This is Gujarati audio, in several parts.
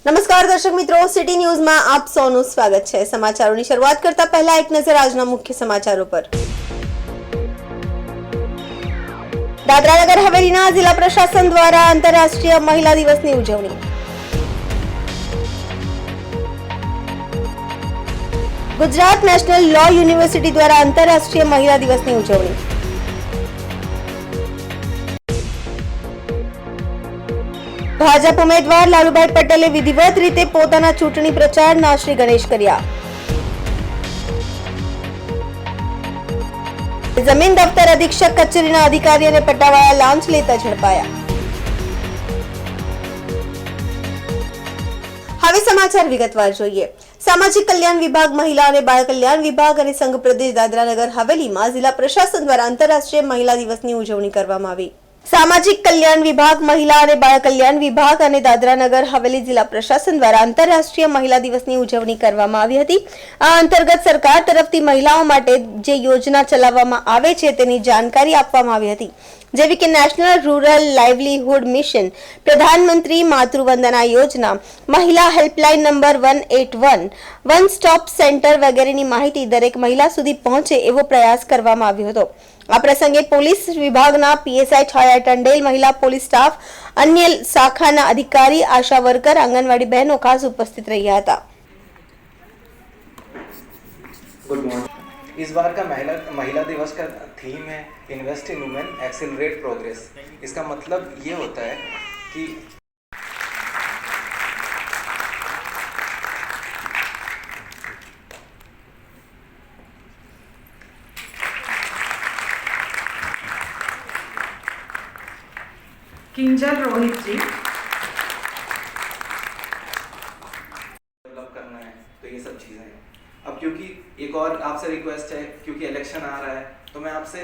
નમસ્કાર દર્શક મિત્રો, સિટી ન્યૂઝમાં આપ સૌનું સ્વાગત છે। સમાચારોની શરૂઆત કરતા પહેલા એક નજર આજના મુખ્ય સમાચારો પર। દાદરા નગર હવેલીના જિલ્લા પ્રશાસન દ્વારા આંતરરાષ્ટ્રીય મહિલા દિવસની ઉજવણી। ગુજરાત નેશનલ લો યુનિવર્સિટી દ્વારા આંતરરાષ્ટ્રીય મહિલા દિવસની ઉજવણી। ભાજપ ઉમેદવાર લાલુભાઈ પટેલે વિધિવત રીતે પોતાના ચૂંટણી પ્રચારના શ્રી ગણેશ કર્યા। જમીન દફતર અધિક્ષક કચેરીના અધિકારીઓને પટ્ટાવાળા લાંચ લેતા ઝડપાયા। હવે સમાચાર વિગતવાર જોઈએ। સામાજિક કલ્યાણ વિભાગ, મહિલા અને બાળ કલ્યાણ વિભાગ અને સંઘ પ્રદેશ દાદરા નગર હવેલીમાં જિલ્લા પ્રશાસન દ્વારા આંતરરાષ્ટ્રીય મહિલા દિવસની ઉજવણી કરવામાં આવી। સામાજિક કલ્યાણ વિભાગ, મહિલા અને બાળ કલ્યાણ વિભાગ અને દાદરા નગર હવેલી જિલ્લા પ્રશાસન દ્વારા આંતરરાષ્ટ્રીય મહિલા દિવસની ઉજવણી કરવામાં આવી હતી। આ અંતર્ગત સરકાર તરફથી મહિલાઓ માટે જે યોજના ચલાવવામાં આવે છે તેની જાણકારી આપવામાં આવી હતી, જેવી કે નેશનલ રૂરલ લાઇવલીહુડ મિશન, પ્રધાનમંત્રી માતૃવંદના યોજના, મહિલા helpline number 181, one stop centre વગેરેની માહિતી દરેક મહિલા સુધી પહોંચે એવો પ્રયાસ કરવામાં આવ્યો હતો। આ પ્રસંગે પોલીસ વિભાગના પીએસઆઈ છાયા ટંડેલ, મહિલા પોલીસ સ્ટાફ, અન્ય શાખાના અધિકારી, આશા વર્કર, આંગણવાડી બહેનો ખાસ ઉપસ્થિત રહ્યા હતા। Good morning. इस बार का महिला दिवस का थीम है invest in women accelerate progress. इसका मतलब ये होता है कि किंजल रोहित जी डेवलप करना है, तो ये सब चीज़ें हैं। अब क्योंकि एक और आपसे रिक्वेस्ट है, क्योंकि इलेक्शन आ रहा है, तो मैं आपसे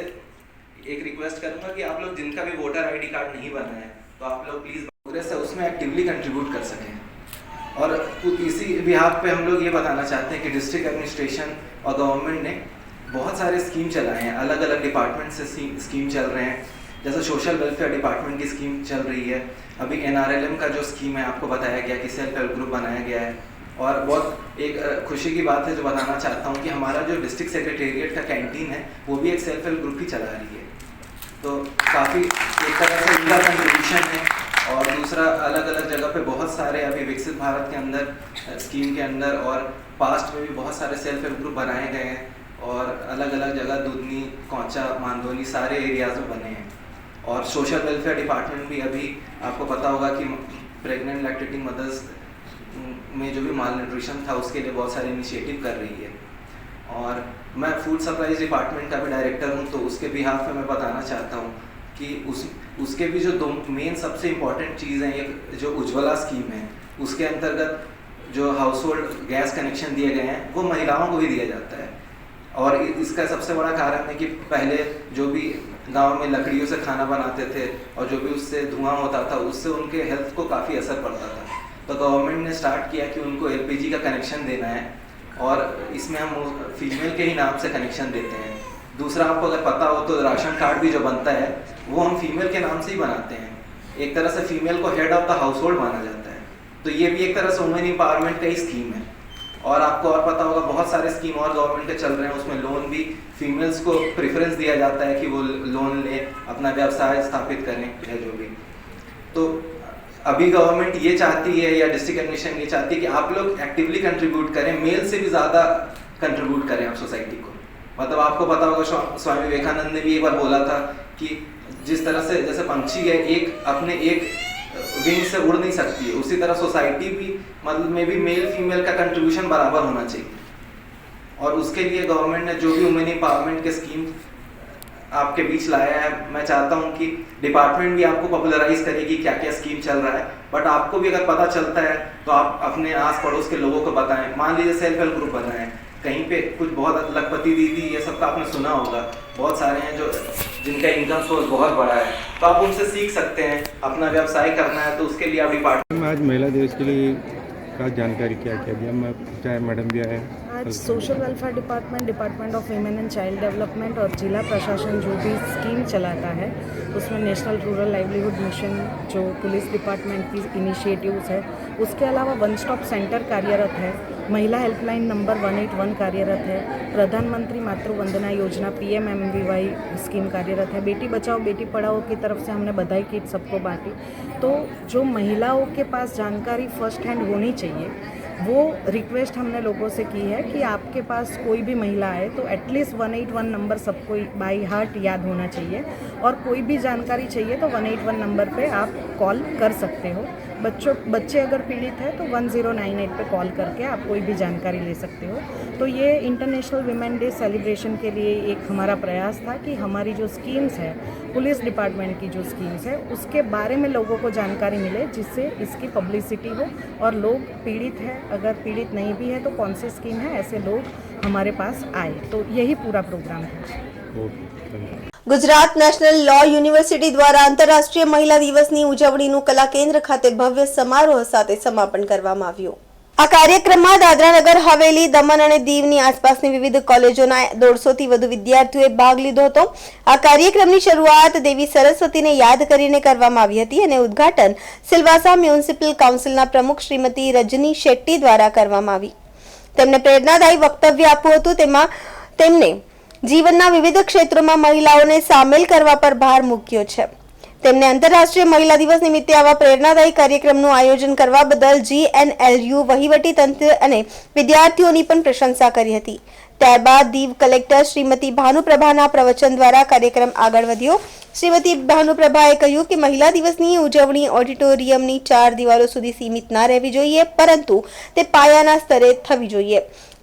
एक रिक्वेस्ट करूंगा कि आप लोग जिनका भी वोटर आईडी कार्ड नहीं बना है, तो आप लोग प्लीज़ प्रोग्रेस है उसमें एक्टिवली कंट्रीब्यूट कर सकें। और इसी बिहाफ पे हम लोग ये बताना चाहते हैं कि डिस्ट्रिक्ट एडमिनिस्ट्रेशन और गवर्नमेंट ने बहुत सारे स्कीम चलाए हैं, अलग अलग डिपार्टमेंट से स्कीम चल रहे हैं। जैसे सोशल वेलफेयर डिपार्टमेंट की स्कीम चल रही है, अभी NRLM का जो स्कीम है आपको बताया गया कि सेल्फ हेल्प ग्रुप बनाया गया है। और बहुत एक खुशी की बात है जो बताना चाहता हूँ कि हमारा जो डिस्ट्रिक्ट सेक्रेटेरिएट का कैंटीन है वो भी एक सेल्फ हेल्प ग्रुप ही चला रही है। तो काफ़ी एक तरह से उनका कंट्रीब्यूशन है। और दूसरा, अलग अलग जगह पे बहुत सारे अभी विकसित भारत के अंदर स्कीम के अंदर और पास्ट में भी बहुत सारे सेल्फ हेल्प ग्रुप बनाए गए हैं और अलग अलग जगह दुधनी, कौचा, मांदोली सारे एरियाज में बने हैं। और सोशल वेलफेयर डिपार्टमेंट भी अभी आपको पता होगा कि प्रेग्नेंट लैक्टेटिंग मदर्स में जो भी माल न्यूट्रिशन था उसके लिए बहुत सारे इनिशिएटिव कर रही है। और मैं फूड सप्लाईज डिपार्टमेंट का भी डायरेक्टर हूँ, तो उसके बिहाफ में मैं बताना चाहता हूँ कि उसके भी जो दो मेन सबसे इम्पॉर्टेंट चीज़ हैं, एक जो उज्ज्वला स्कीम है उसके अंतर्गत जो हाउस होल्ड गैस कनेक्शन दिए गए हैं वो महिलाओं को भी दिया जाता है। और इसका सबसे बड़ा कारण है कि पहले जो भी गांव में लकड़ियों से खाना बनाते थे और जो भी उससे धुआं होता था उससे उनके हेल्थ को काफ़ी असर पड़ता था। तो गवर्नमेंट ने स्टार्ट किया कि उनको LPG का कनेक्शन देना है और इसमें हम फीमेल के ही नाम से कनेक्शन देते हैं। दूसरा, आपको अगर पता हो तो राशन कार्ड भी जो बनता है वो हम फीमेल के नाम से ही बनाते हैं। एक तरह से फीमेल को head of the house hold माना जाता है। तो ये भी एक तरह से वुमेन एम्पावरमेंट का ही स्कीम है। और आपको और पता होगा बहुत सारे स्कीम और गवर्नमेंट के चल रहे हैं, उसमें लोन भी फीमेल्स को प्रेफरेंस दिया जाता है कि वो लोन लें, अपना व्यवसाय स्थापित करें या जो भी। तो अभी गवर्नमेंट ये चाहती है या डिस्ट्रिक्ट एडमिनिस्ट्रेशन ये चाहती है कि आप लोग एक्टिवली कंट्रीब्यूट करें, मेल से भी ज़्यादा कंट्रीब्यूट करें आप सोसाइटी को। मतलब आपको पता होगा स्वामी विवेकानंद ने भी एक बार बोला था कि जिस तरह से जैसे पंछी है एक अपने एक विंग से उड़ नहीं सकती है, उसी तरह सोसाइटी भी मतलब में भी मेल फीमेल का कंट्रीब्यूशन बराबर होना चाहिए। और उसके लिए गवर्नमेंट ने जो भी वुमेन एम्पावरमेंट के स्कीम आपके बीच लाया है, मैं चाहता हूं कि डिपार्टमेंट भी आपको पॉपुलराइज करेगी क्या क्या स्कीम चल रहा है। बट आपको भी अगर पता चलता है तो आप अपने आस पड़ोस के लोगों को बताएं। मान लीजिए सेल्फ हेल्प ग्रुप बनाएं, कहीं पे कुछ बहुत लखपति दीदी ये सब का आपने सुना होगा, बहुत सारे हैं जो जिनका इनकम सोर्स बहुत बड़ा है, तो आप उनसे सीख सकते हैं। अपना व्यवसाय करना है तो उसके लिए आप डिपार्टमेंट आज महिला दिवस के लिए खास जानकारी क्या क्या दिया, मैं चाहे मैडम भी आए। आज social welfare department, department of women and child development और जिला प्रशासन जो भी स्कीम चलाता है उसमें नेशनल रूरल लाइवलीहुड मिशन जो पुलिस डिपार्टमेंट की इनिशिएटिव्स है, उसके अलावा वन स्टॉप सेंटर कार्यरत है, महिला हेल्पलाइन नंबर 181 कार्यरत है, प्रधानमंत्री मातृ वंदना योजना PMMVY स्कीम कार्यरत है, बेटी बचाओ बेटी पढ़ाओ की तरफ से हमने बधाई किट सबको बांटी। तो जो महिलाओं के पास जानकारी फर्स्ट हैंड होनी चाहिए वो रिक्वेस्ट हमने लोगों से की है कि आपके पास कोई भी महिला आए तो एटलीस्ट 181 नंबर सबको बाई हार्ट याद होना चाहिए और कोई भी जानकारी चाहिए तो 181 नंबर पे आप कॉल कर सकते हो। बच्चे अगर पीड़ित है तो 1098 पे कॉल करके आप कोई भी जानकारी ले सकते हो। तो ये इंटरनेशनल विमेन डे सेलिब्रेशन के लिए एक हमारा प्रयास था कि हमारी जो स्कीम्स है, पुलिस डिपार्टमेंट की जो स्कीम्स है उसके बारे में लोगों को जानकारी मिले, जिससे इसकी पब्लिसिटी हो और लोग पीड़ित है, अगर पीड़ित नहीं भी है तो कौन सी स्कीम है, ऐसे लोग हमारे पास आए। तो यही पूरा प्रोग्राम है। ગુજરાત નેશનલ લો યુનિવર્સિટી દ્વારા આંતરરાષ્ટ્રીય મહિલા દિવસની ઉજવણીનું કલા કેન્દ્ર ખાતે ભવ્ય સમારોહ સાથે સમાપન કરવામાં આવ્યું। આ કાર્યક્રમમાં દાદરાનગર હવેલી, દમણ અને દીવની આસપાસની વિવિધ કોલેજોના 150 થી વધુ વિદ્યાર્થીઓએ ભાગ લીધો હતો। આ કાર્યક્રમની શરૂઆત દેવી સરસ્વતીને યાદ કરીને કરવામાં આવી હતી અને ઉદ્ઘાટન સિલવાસા મ્યુનિસિપલ કાઉન્સિલના પ્રમુખ શ્રીમતી રજની શેટ્ટી દ્વારા કરવામાં આવી। તેમણે પ્રેરણાદાયી વક્તવ્ય આપ્યું હતું। તેમાં તેમણે જીવનના વિવિધ ક્ષેત્રોમાં મહિલાઓને સામેલ કરવા પર ભાર મૂક્યો છે। તેમણે આંતરરાષ્ટ્રીય મહિલા દિવસ નિમિત્તે આવા પ્રેરણાદાયી કાર્યક્રમનું આયોજન કરવા બદલ GNLU વહીવટી તંત્ર અને વિદ્યાર્થીઓની પણ પ્રશંસા કરી હતી। ત્યારબાદ દીવ કલેક્ટર શ્રીમતી ભાનુપ્રભાના પ્રવચન દ્વારા કાર્યક્રમ આગળ વધ્યો। શ્રીમતી ભાનુપ્રભાએ કહ્યું કે મહિલા દિવસની ઉજવણી ઓડિટોરિયમની 4 દિવાલો સુધી સીમિત ના રહેવી જોઈએ, પરંતુ તે પાયાના સ્તરે થવી જોઈએ।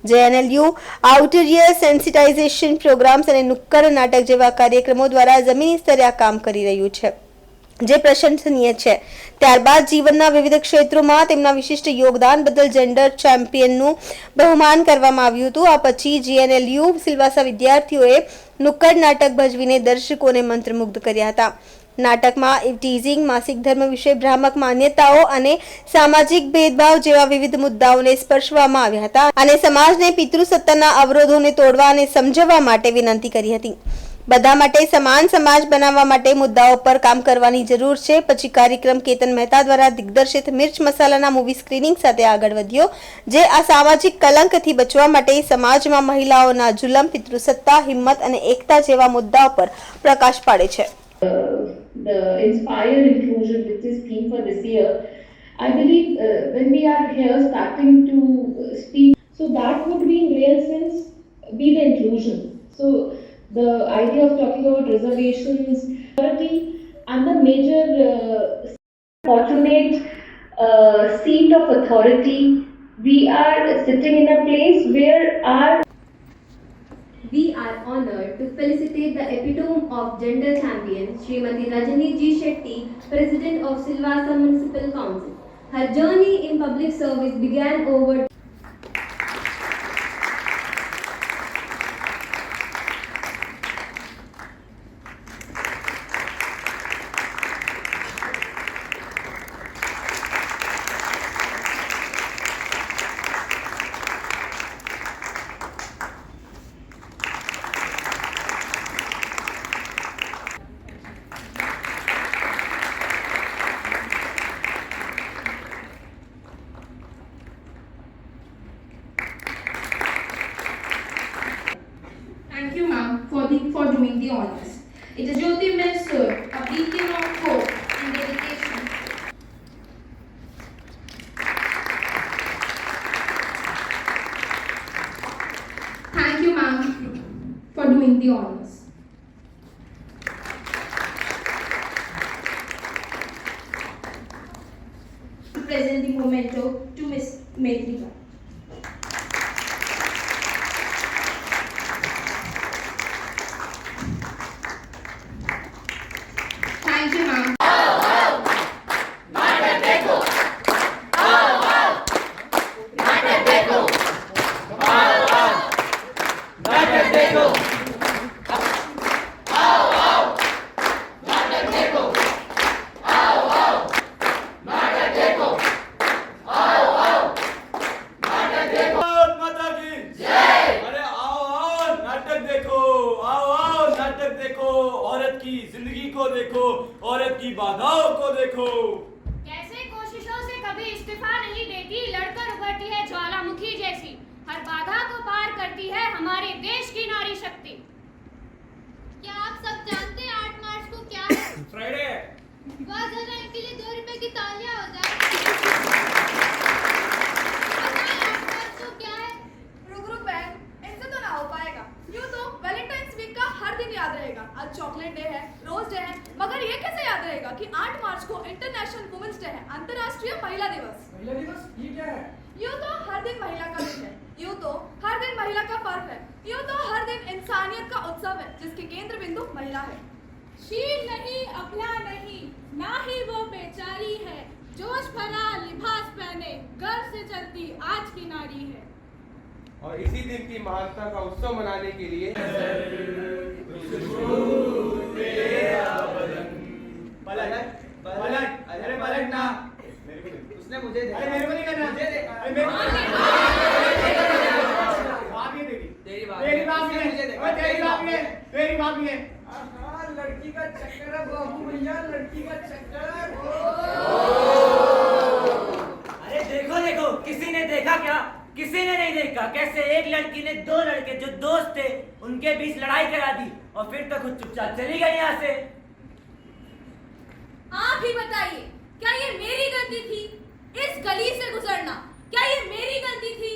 JNLU આઉટરીયર સેન્સિટાઇઝેશન પ્રોગ્રામ્સ અને નુક્કડ નાટક જેવા કાર્યક્રમો દ્વારા જમીની સ્તરે આ કામ કરી રહ્યું છે, જે પ્રશંસનીય છે। ત્યારબાદ જીવનના વિવિધ ક્ષેત્રોમાં તેમના વિશિષ્ટ યોગદાન બદલ જેન્ડર ચેમ્પિયનનું બહુમાન કરવામાં આવ્યું હતું। આ પછી GNLU સિલવાસા વિદ્યાર્થીઓએ નુક્કડ નાટક ભજવીને દર્શકોને મંત્રમુગ્ધ કર્યા હતા। નાટકમાં ઇવટીઝિંગ, માસિક ધર્મ વિશે ભ્રામક માન્યતાઓ અને સામાજિક ભેદભાવ જેવા વિવિધ મુદ્દાઓને સ્પર્શવામાં આવ્યા હતા અને સમાજને પિતૃસત્તાના અવરોધોને તોડવા અને સમજવા માટે વિનંતી કરી હતી। બધા માટે સમાન સમાજ બનાવવા માટે મુદ્દાઓ પર કામ કરવાની જરૂર છે। પછી કાર્યક્રમ કેતન મહેતા દ્વારા દિગ્દર્શિત મિર્ચ મસાલાના મૂવી સ્ક્રીનિંગ સાથે આગળ વધ્યો, જે આ સામાજિક કલંકથી બચવા માટે સમાજમાં મહિલાઓના જુલમ, પિતૃસત્તા, હિંમત અને એકતા જેવા મુદ્દાઓ પર પ્રકાશ પાડે છે। The Inspire Inclusion, which is theme for this year, I believe when we are here starting to speak, so that would be in real sense be the inclusion. So the idea of talking about reservations, and the major fortunate seat of authority, we are sitting in a place where our We are honored to felicitate the epitome of gender champion, Srimati Rajani G. Shetty, President of Silvassa Municipal Council. Her journey in public service began over Thank you, ma'am, for doing the honors. It is Jyoti Mill Sir, a beacon of hope and dedication. Thank you, ma'am, for doing the honors. To present the memento to Miss Metrika. Thank you, ma'am. इस्तीफा नहीं देती, लड़कर उभरती है ज्वालामुखी जैसी। हर बाधा को पार करती है हमारे देश की नारी शक्ति। क्या आप सब जानते हैं 8 मार्च को क्या है? फ्राइडे। वाह, जरा इनके लिए 2 रुपए की तालियां हो जाए। पता है 8 मार्च को क्या है? रुक बहन, ऐसे तो ना हो पाएगा। यूं तो वैलेंटाइंस वीक का हर दिन याद रहेगा। आज चॉकलेट डे है, रोज डे है, मगर ये कैसे याद रहेगा कि 8 मार्च को इंटरनेशनल वुमेन्स डे है, अंतर्राष्ट्रीय महिला दिवस। महिला दिवस ये क्या है? यूं तो हर दिन महिला का दिन है, यूं तो हर दिन महिला का पर्व है, यूं तो हर दिन इंसानियत का उत्सव है जिसके केंद्र बिंदु महिला है। शील नहीं, अबला नहीं, ना ही वो बेचारी है, जोश भरा लिबास पहने गर्व से चलती आज की नारी है। और इसी दिन की महानता का उत्सव मनाने के लिए पलट अरे पलट ना, उसने मुझे देखा, अरे मेरे को नहीं करना, मुझे देखा, अरे मेरे को बात ये देखी, तेरी बात है, मुझे देखा, तेरी बात है, तेरी बात है। लड़की का चक्कर है बाबू भैया, लड़की का चक्कर है। अरे देखो देखो, किसी ने देखा क्या? किसी ने नहीं देखा कैसे एक लड़की ने 2 लड़के जो दोस्त थे उनके बीच लड़ाई करा दी और फिर तो खुद चुपचाप चली गई यहाँ से। आप ही बताइए, क्या ये मेरी गलती थी इस गली से गुजरना? क्या ये मेरी गलती थी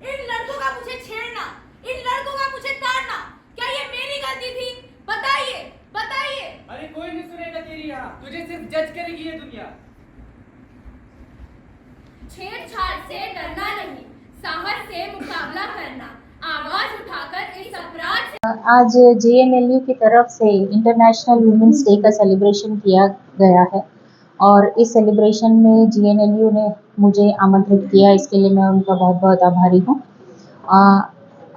इन लड़कों का मुझे छेड़ना, इन लड़कों का मुझे ताड़ना? क्या ये मेरी गलती थी? बताइए बताइए। अरे कोई नहीं सुनेगा तेरी यहाँ, तुझे सिर्फ जज करेगी ये दुनिया। छेड़छाड़ से डरना नहीं, साहस से मुकाबला करना, आवाज उठाकर इस अपराध से। आज JNLU की तरफ से इंटरनेशनल वुमेन्स डे का सेलिब्रेशन किया गया है और इस सेलिब्रेशन में JNLU ने मुझे आमंत्रित किया, इसके लिए मैं उनका बहुत बहुत आभारी हूँ।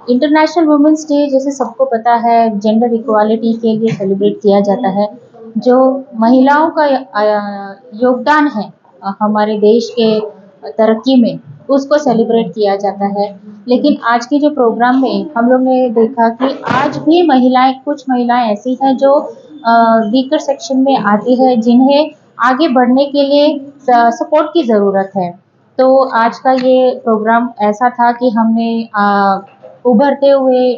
इंटरनेशनल वुमेन्स डे जैसे सबको पता है जेंडर इक्वालिटी के लिए सेलिब्रेट किया जाता है। जो महिलाओं का योगदान है हमारे देश के तरक्की में, उसको सेलिब्रेट किया जाता है। लेकिन आज के जो प्रोग्राम में हम लोग ने देखा कि आज भी महिलाएं, कुछ महिलाएं ऐसी हैं जो वीकर सेक्शन में आती है, जिन्हें आगे बढ़ने के लिए सपोर्ट की ज़रूरत है। तो आज का ये प्रोग्राम ऐसा था कि हमने उभरते हुए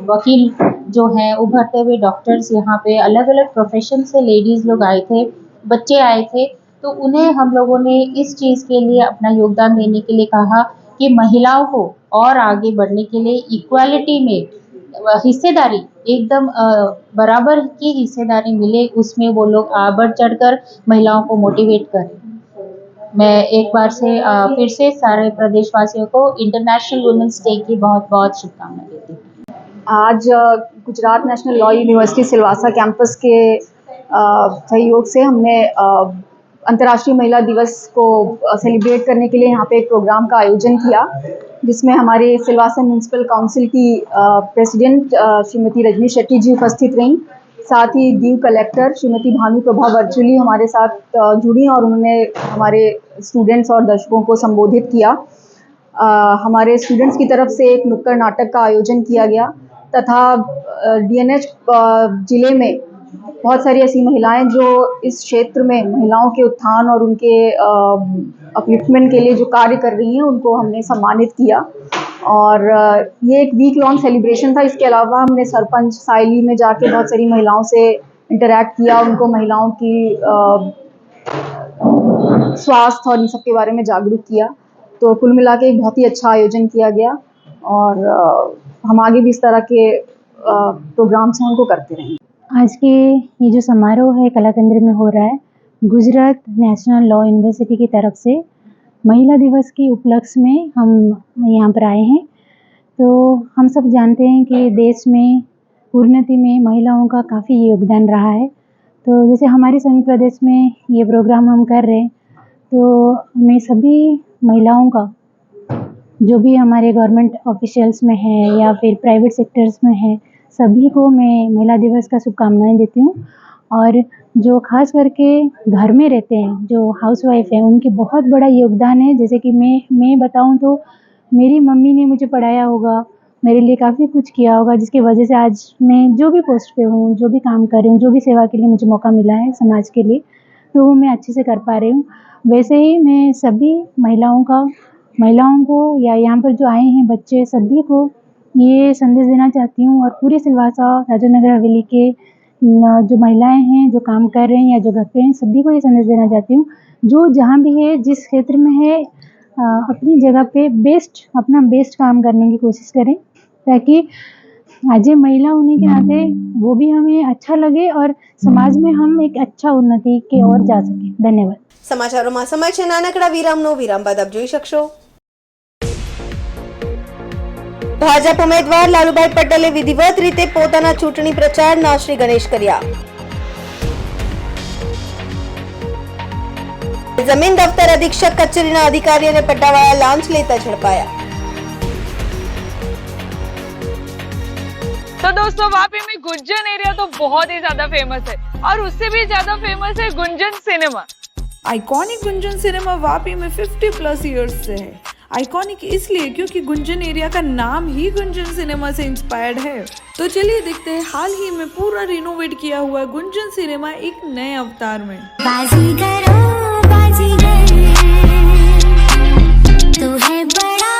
वकील जो हैं, उभरते हुए डॉक्टर्स, यहाँ पे अलग अलग प्रोफेशन से लेडीज़ लोग आए थे, बच्चे आए थे, तो उन्हें हम लोगों ने इस चीज़ के लिए अपना योगदान देने के लिए कहा कि महिलाओं को और आगे बढ़ने के लिए इक्वालिटी में हिस्सेदारी, एकदम बराबर की हिस्सेदारी मिले, उसमें वो लोग बढ़ चढ़कर महिलाओं को मोटिवेट करें। मैं एक बार से फिर से सारे प्रदेशवासियों को इंटरनेशनल वुमेन्स डे की बहुत बहुत शुभकामनाएं देती हूँ। आज Gujarat national law university Silvassa campus के सहयोग से हमने अंतर्राष्ट्रीय महिला दिवस को सेलिब्रेट करने के लिए यहाँ पे एक प्रोग्राम का आयोजन किया, जिसमें हमारे सिलवासा म्यूनसिपल काउंसिल की प्रेसिडेंट श्रीमती रजनी शेट्टी जी उपस्थित रहीं। साथ ही दीव कलेक्टर श्रीमती भानु प्रभा वर्चुअली हमारे साथ जुड़ी और उन्होंने हमारे स्टूडेंट्स और दर्शकों को संबोधित किया। हमारे स्टूडेंट्स की तरफ से एक नुक्कड़ नाटक का आयोजन किया गया तथा DNH जिले में बहुत सारी ऐसी महिलाएं जो इस क्षेत्र में महिलाओं के उत्थान और उनके अपलिफ्टमेंट के लिए जो कार्य कर रही हैं, उनको हमने सम्मानित किया। और ये एक वीक लॉन्ग सेलिब्रेशन था। इसके अलावा हमने सरपंच साइली में जाके बहुत सारी महिलाओं से इंटरैक्ट किया, उनको महिलाओं की स्वास्थ्य और इन सब के बारे में जागरूक किया। तो कुल मिला के एक बहुत ही अच्छा आयोजन किया गया और हम आगे भी इस तरह के प्रोग्राम्स हैं उनको करते रहेंगे। आज के ये जो समारोह है कला केंद्र में हो रहा है, गुजरात नेशनल लॉ यूनिवर्सिटी की तरफ से महिला दिवस के उपलक्ष्य में हम यहाँ पर आए हैं। तो हम सब जानते हैं कि देश में उन्नति में महिलाओं का काफ़ी योगदान रहा है। तो जैसे हमारे सभी प्रदेश में ये प्रोग्राम हम कर रहे हैं, तो मैं सभी महिलाओं का, जो भी हमारे गवर्नमेंट ऑफिशियल्स में है या फिर प्राइवेट सेक्टर्स में है, सभी को मैं महिला दिवस का शुभकामनाएं देती हूँ। और जो खास करके घर में रहते हैं, जो हाउसवाइफ हैं, उनके बहुत बड़ा योगदान है। जैसे कि मैं बताऊँ तो मेरी मम्मी ने मुझे पढ़ाया होगा, मेरे लिए काफ़ी कुछ किया होगा, जिसकी वजह से आज मैं जो भी पोस्ट पे हूँ, जो भी काम कर रही हूँ, जो भी सेवा के लिए मुझे मौका मिला है समाज के लिए, तो वो मैं अच्छे से कर पा रही हूँ। वैसे ही मैं सभी महिलाओं को या यहाँ पर जो आए हैं बच्चे सभी को ये संदेश देना चाहती हूँ, और पूरे सिलवासा राजा नगर हवेली के जो महिलाएं हैं जो काम कर रहे हैं या जो घर पे हैं सभी को ये संदेश देना चाहती हूँ, जो जहाँ भी है जिस क्षेत्र में है अपनी जगह पे अपना बेस्ट काम करने की कोशिश करें, ताकि आज ये महिला होने के नाते वो भी हमें अच्छा लगे और समाज में हम एक अच्छा उन्नति की ओर जा सके। धन्यवाद। સમાચારોમાં સમય છે નાનકડા વિરામનો. વિરામ બાદ આપ જોઈ શકશો. ભાજપ ઉમેદવાર લાલુભાઈ પટેલે વિધિવત રીતે પોતાના ચૂંટણી પ્રચારના શ્રી ગણેશ કર્યા. જમીન દફતર અધિક્ષક કચેરીના અધિકારીઓને પટ્ટાવાળા લાંચ લેતા ઝડપાયા. तो दोस्तों वापी में गुंजन एरिया तो बहुत ही ज्यादा फेमस है, और उससे भी ज्यादा फेमस है Gunjan cinema. Iconic Gunjan cinema Vapi में 50+ इयर्स से है। आइकॉनिक इसलिए क्योंकि गुंजन एरिया का नाम ही गुंजन सिनेमा से इंस्पायर्ड है। तो चलिए देखते हैं हाल ही में पूरा रिनोवेट किया हुआ गुंजन सिनेमा एक नए अवतार में। तो है बड़ा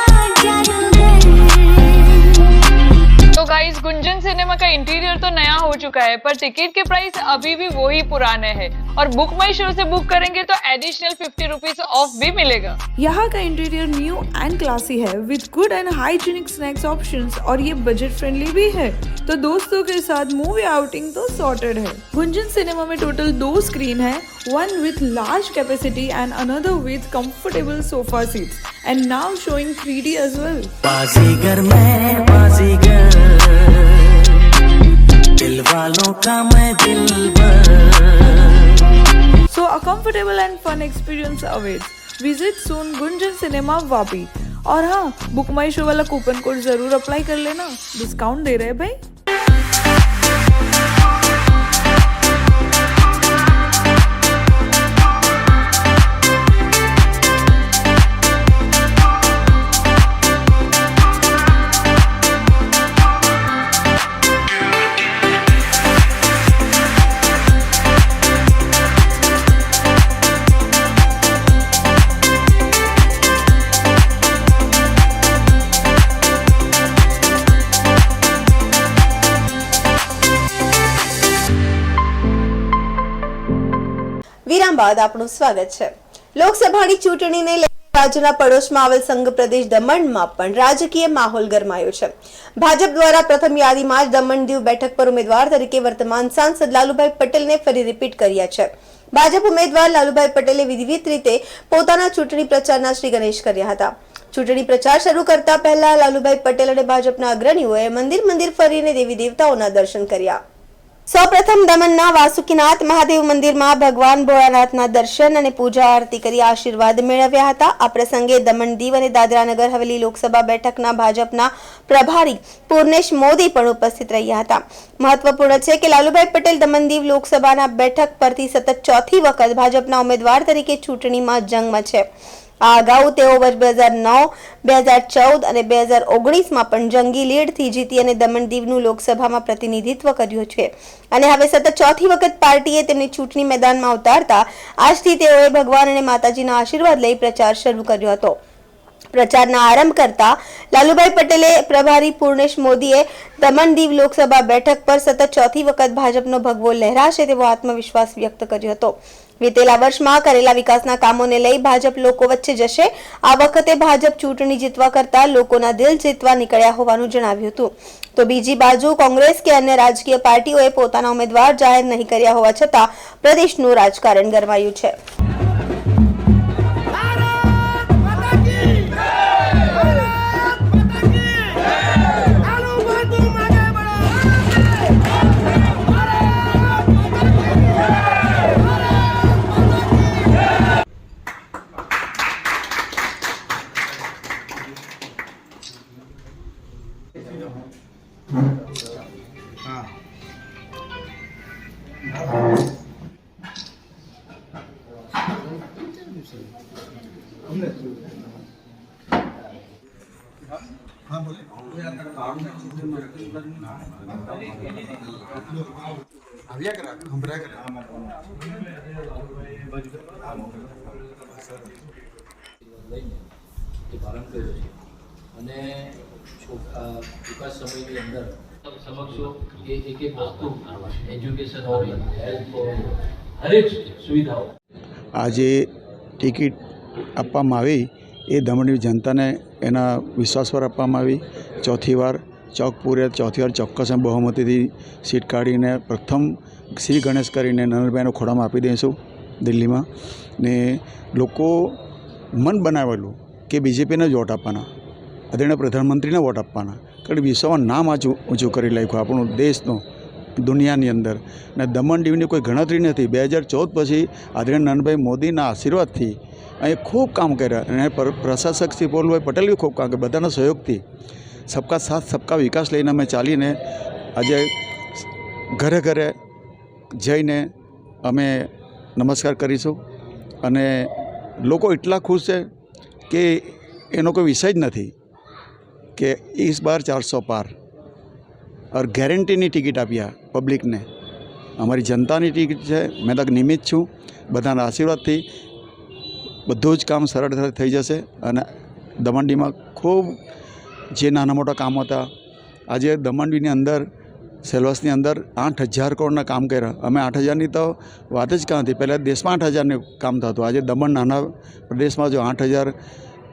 तो गाइस गुंजन सिनेमा का इंटीरियर तो नया हो चुका है, पर टिकट के प्राइस अभी भी वही पुराने हैं, और बुक माई शो से बुक करेंगे तो एडिशनल 50 रुपीज ऑफ भी मिलेगा। यहाँ का इंटीरियर न्यू एंड क्लासी है with good and hygienic snacks options, और ये बजट फ्रेंडली भी है, तो दोस्तों के साथ मूवी आउटिंग तो सॉर्टेड है। गुंजन सिनेमा में टोटल 2 स्क्रीन है, one with large capacity and another with comfortable sofa seats, and now showing 3D as well. बाजीगर मैं बाजीगर, दिल वालों का मैं दिलबर। So a comfortable and fun experience awaits. Visit soon Gunjan cinema Vapi. और हाँ, बुक माई शो वाला कूपन कोड जरूर अप्लाई कर लेना, डिस्काउंट दे रहे हैं भाई। વિરામ બાદ આપનું સ્વાગત છે. લોકસભાની ચૂંટણીને લઈને રાજ્યના પડોશમાં આવેલ સંઘ પ્રદેશ દમણમાં પણ રાજકીય માહોલ ગરમાયો છે. ભાજપ દ્વારા પ્રથમ યાદીમાં જ દમણ દીવ બેઠક પર ઉમેદવાર તરીકે વર્તમાન સાંસદ લાલુભાઈ પટેલને ફરી રિપીટ કર્યા છે. ભાજપ ઉમેદવાર લાલુભાઈ પટેલે વિધિવત રીતે પોતાના ચૂંટણી પ્રચારના શ્રી ગણેશ કર્યા હતા. ચૂંટણી પ્રચાર શરૂ કરતા પહેલા લાલુભાઈ પટેલ અને ભાજપના અગ્રણીઓએ મંદિર ફરીને દેવી દેવતાઓના દર્શન કર્યા. સૌપ્રથમ દમણના વાસુકીનાથ મહાદેવ મંદિરમાં ભગવાન ભોળાનાથના દર્શન અને પૂજા આરતી કરી આશીર્વાદ મેળવ્યા હતા. આ પ્રસંગે દમણ દીવ અને દાદરા નગર હવેલી લોકસભા બેઠકના ભાજપના પ્રભારી પૂર્ણેશ મોદી પણ ઉપસ્થિત રહ્યા હતા. મહત્વપૂર્ણ છે કે લાલુભાઈ પટેલ દમણ દીવ લોકસભાના બેઠક પરથી સતત 4થી વખત ભાજપના ઉમેદવાર તરીકે ચૂંટણીમાં જંગમાં છે. આ અગાઉ તેઓ વર્ષ 2009, 2014 અને 2019માં પણ જંગી લીડથી જીતી અને દમણ દીવનું લોકસભામાં પ્રતિનિધિત્વ કર્યું છે, અને હવે સતત 4થી વખત પાર્ટીએ તેમને ચૂંટણી મેદાનમાં ઉતારતા આજથી તેઓએ ભગવાન અને માતાજીના આશીર્વાદ લઈ પ્રચાર શરૂ કર્યો હતો. પ્રચારના આરંભ કરતા લાલુભાઈ પટેલે પ્રભારી પૂર્ણેશ મોદીએ દમણ દીવ લોકસભા બેઠક પર સતત 4થી વખત ભાજપનો ભગવો લહેરાશે તેવો આત્મવિશ્વાસ વ્યક્ત કર્યો હતો. વિતેલા વર્ષમાં કરેલા વિકાસના કામોને લઈ ભાજપ લોકો વચ્ચે જશે. આ વખતે ભાજપ ચૂંટણી જીતવા કરતા લોકોના દિલ જીતવા નીકળ્યા હોવાનું જણાવ્યું હતું. તો બીજી બાજુ કોંગ્રેસ કે અન્ય રાજકીય પાર્ટીઓએ પોતાના ઉમેદવાર જાહેર નહીં કર્યા હોવા છતાં પ્રદેશનું રાજકારણ ગરમાયું છે. हाँ बोले પ્રારંભ કર્યો છે અને ટૂંકા સમયની અંદર સમક્ષો એ એક એક વસ્તુ એજ્યુકેશન હોય, હેલ્થ હોય, હરેક સુવિધાઓ. આજે ટિકિટ આપવામાં આવી એ દમણની જનતાને એના વિશ્વાસ પર આપવામાં આવી. ચોથી વાર ચોક્કસ બહુમતીથી સીટ કાઢીને પ્રથમ શ્રી ગણેશ કરીને નરેન્દ્રભાઈનો ખોળામાં આપી દઈશું દિલ્હીમાં. ને લોકો મન બનાવેલું કે બીજેપીને જ વોટ આપવાના, આદરણીય પ્રધાનમંત્રીને વોટ આપવાના, કારણ વિશ્વમાં નામ ઊંચું કરી નાખ્યું આપણું દેશનું દુનિયાની અંદર. ને દમણ દીવની કોઈ ગણતરી નથી. 2014 પછી આદરણીય નરેન્દ્રભાઈ મોદીના આશીર્વાદથી અહીં ખૂબ કામ કર્યા અને પ્રશાસક શ્રી પોલભાઈ પટેલ બી ખૂબ કામ કર્યા. બધાના સહયોગથી સબકા સાથ સબકા વિકાસ લઈને અમે ચાલીને આજે ઘરે ઘરે જઈને અમે નમસ્કાર કરીશું. અને લોકો એટલા ખુશ છે કે એનો કોઈ વિષય જ નથી કે इस बार 400 पार और ગેરંટીની ટિકિટ આપ્યા પબ્લિકને. અમારી જનતાની ટિકિટ છે. મેં તક નિમિત્ત છું. બધાના આશીર્વાદથી બધું જ કામ સરળ થઈ જશે. અને દમણડીમાં ખૂબ જે નાના મોટા કામ હતા, આજે દમણડીની અંદર સેલવાસની અંદર 8,000 કરોડના કામ કર્યા. અમે 8,000ની તો વાત જ ક્યાં હતી. પહેલાં દેશમાં 8,000નું કામ થતું. આજે દમણ નાના પ્રદેશમાં જો 8,000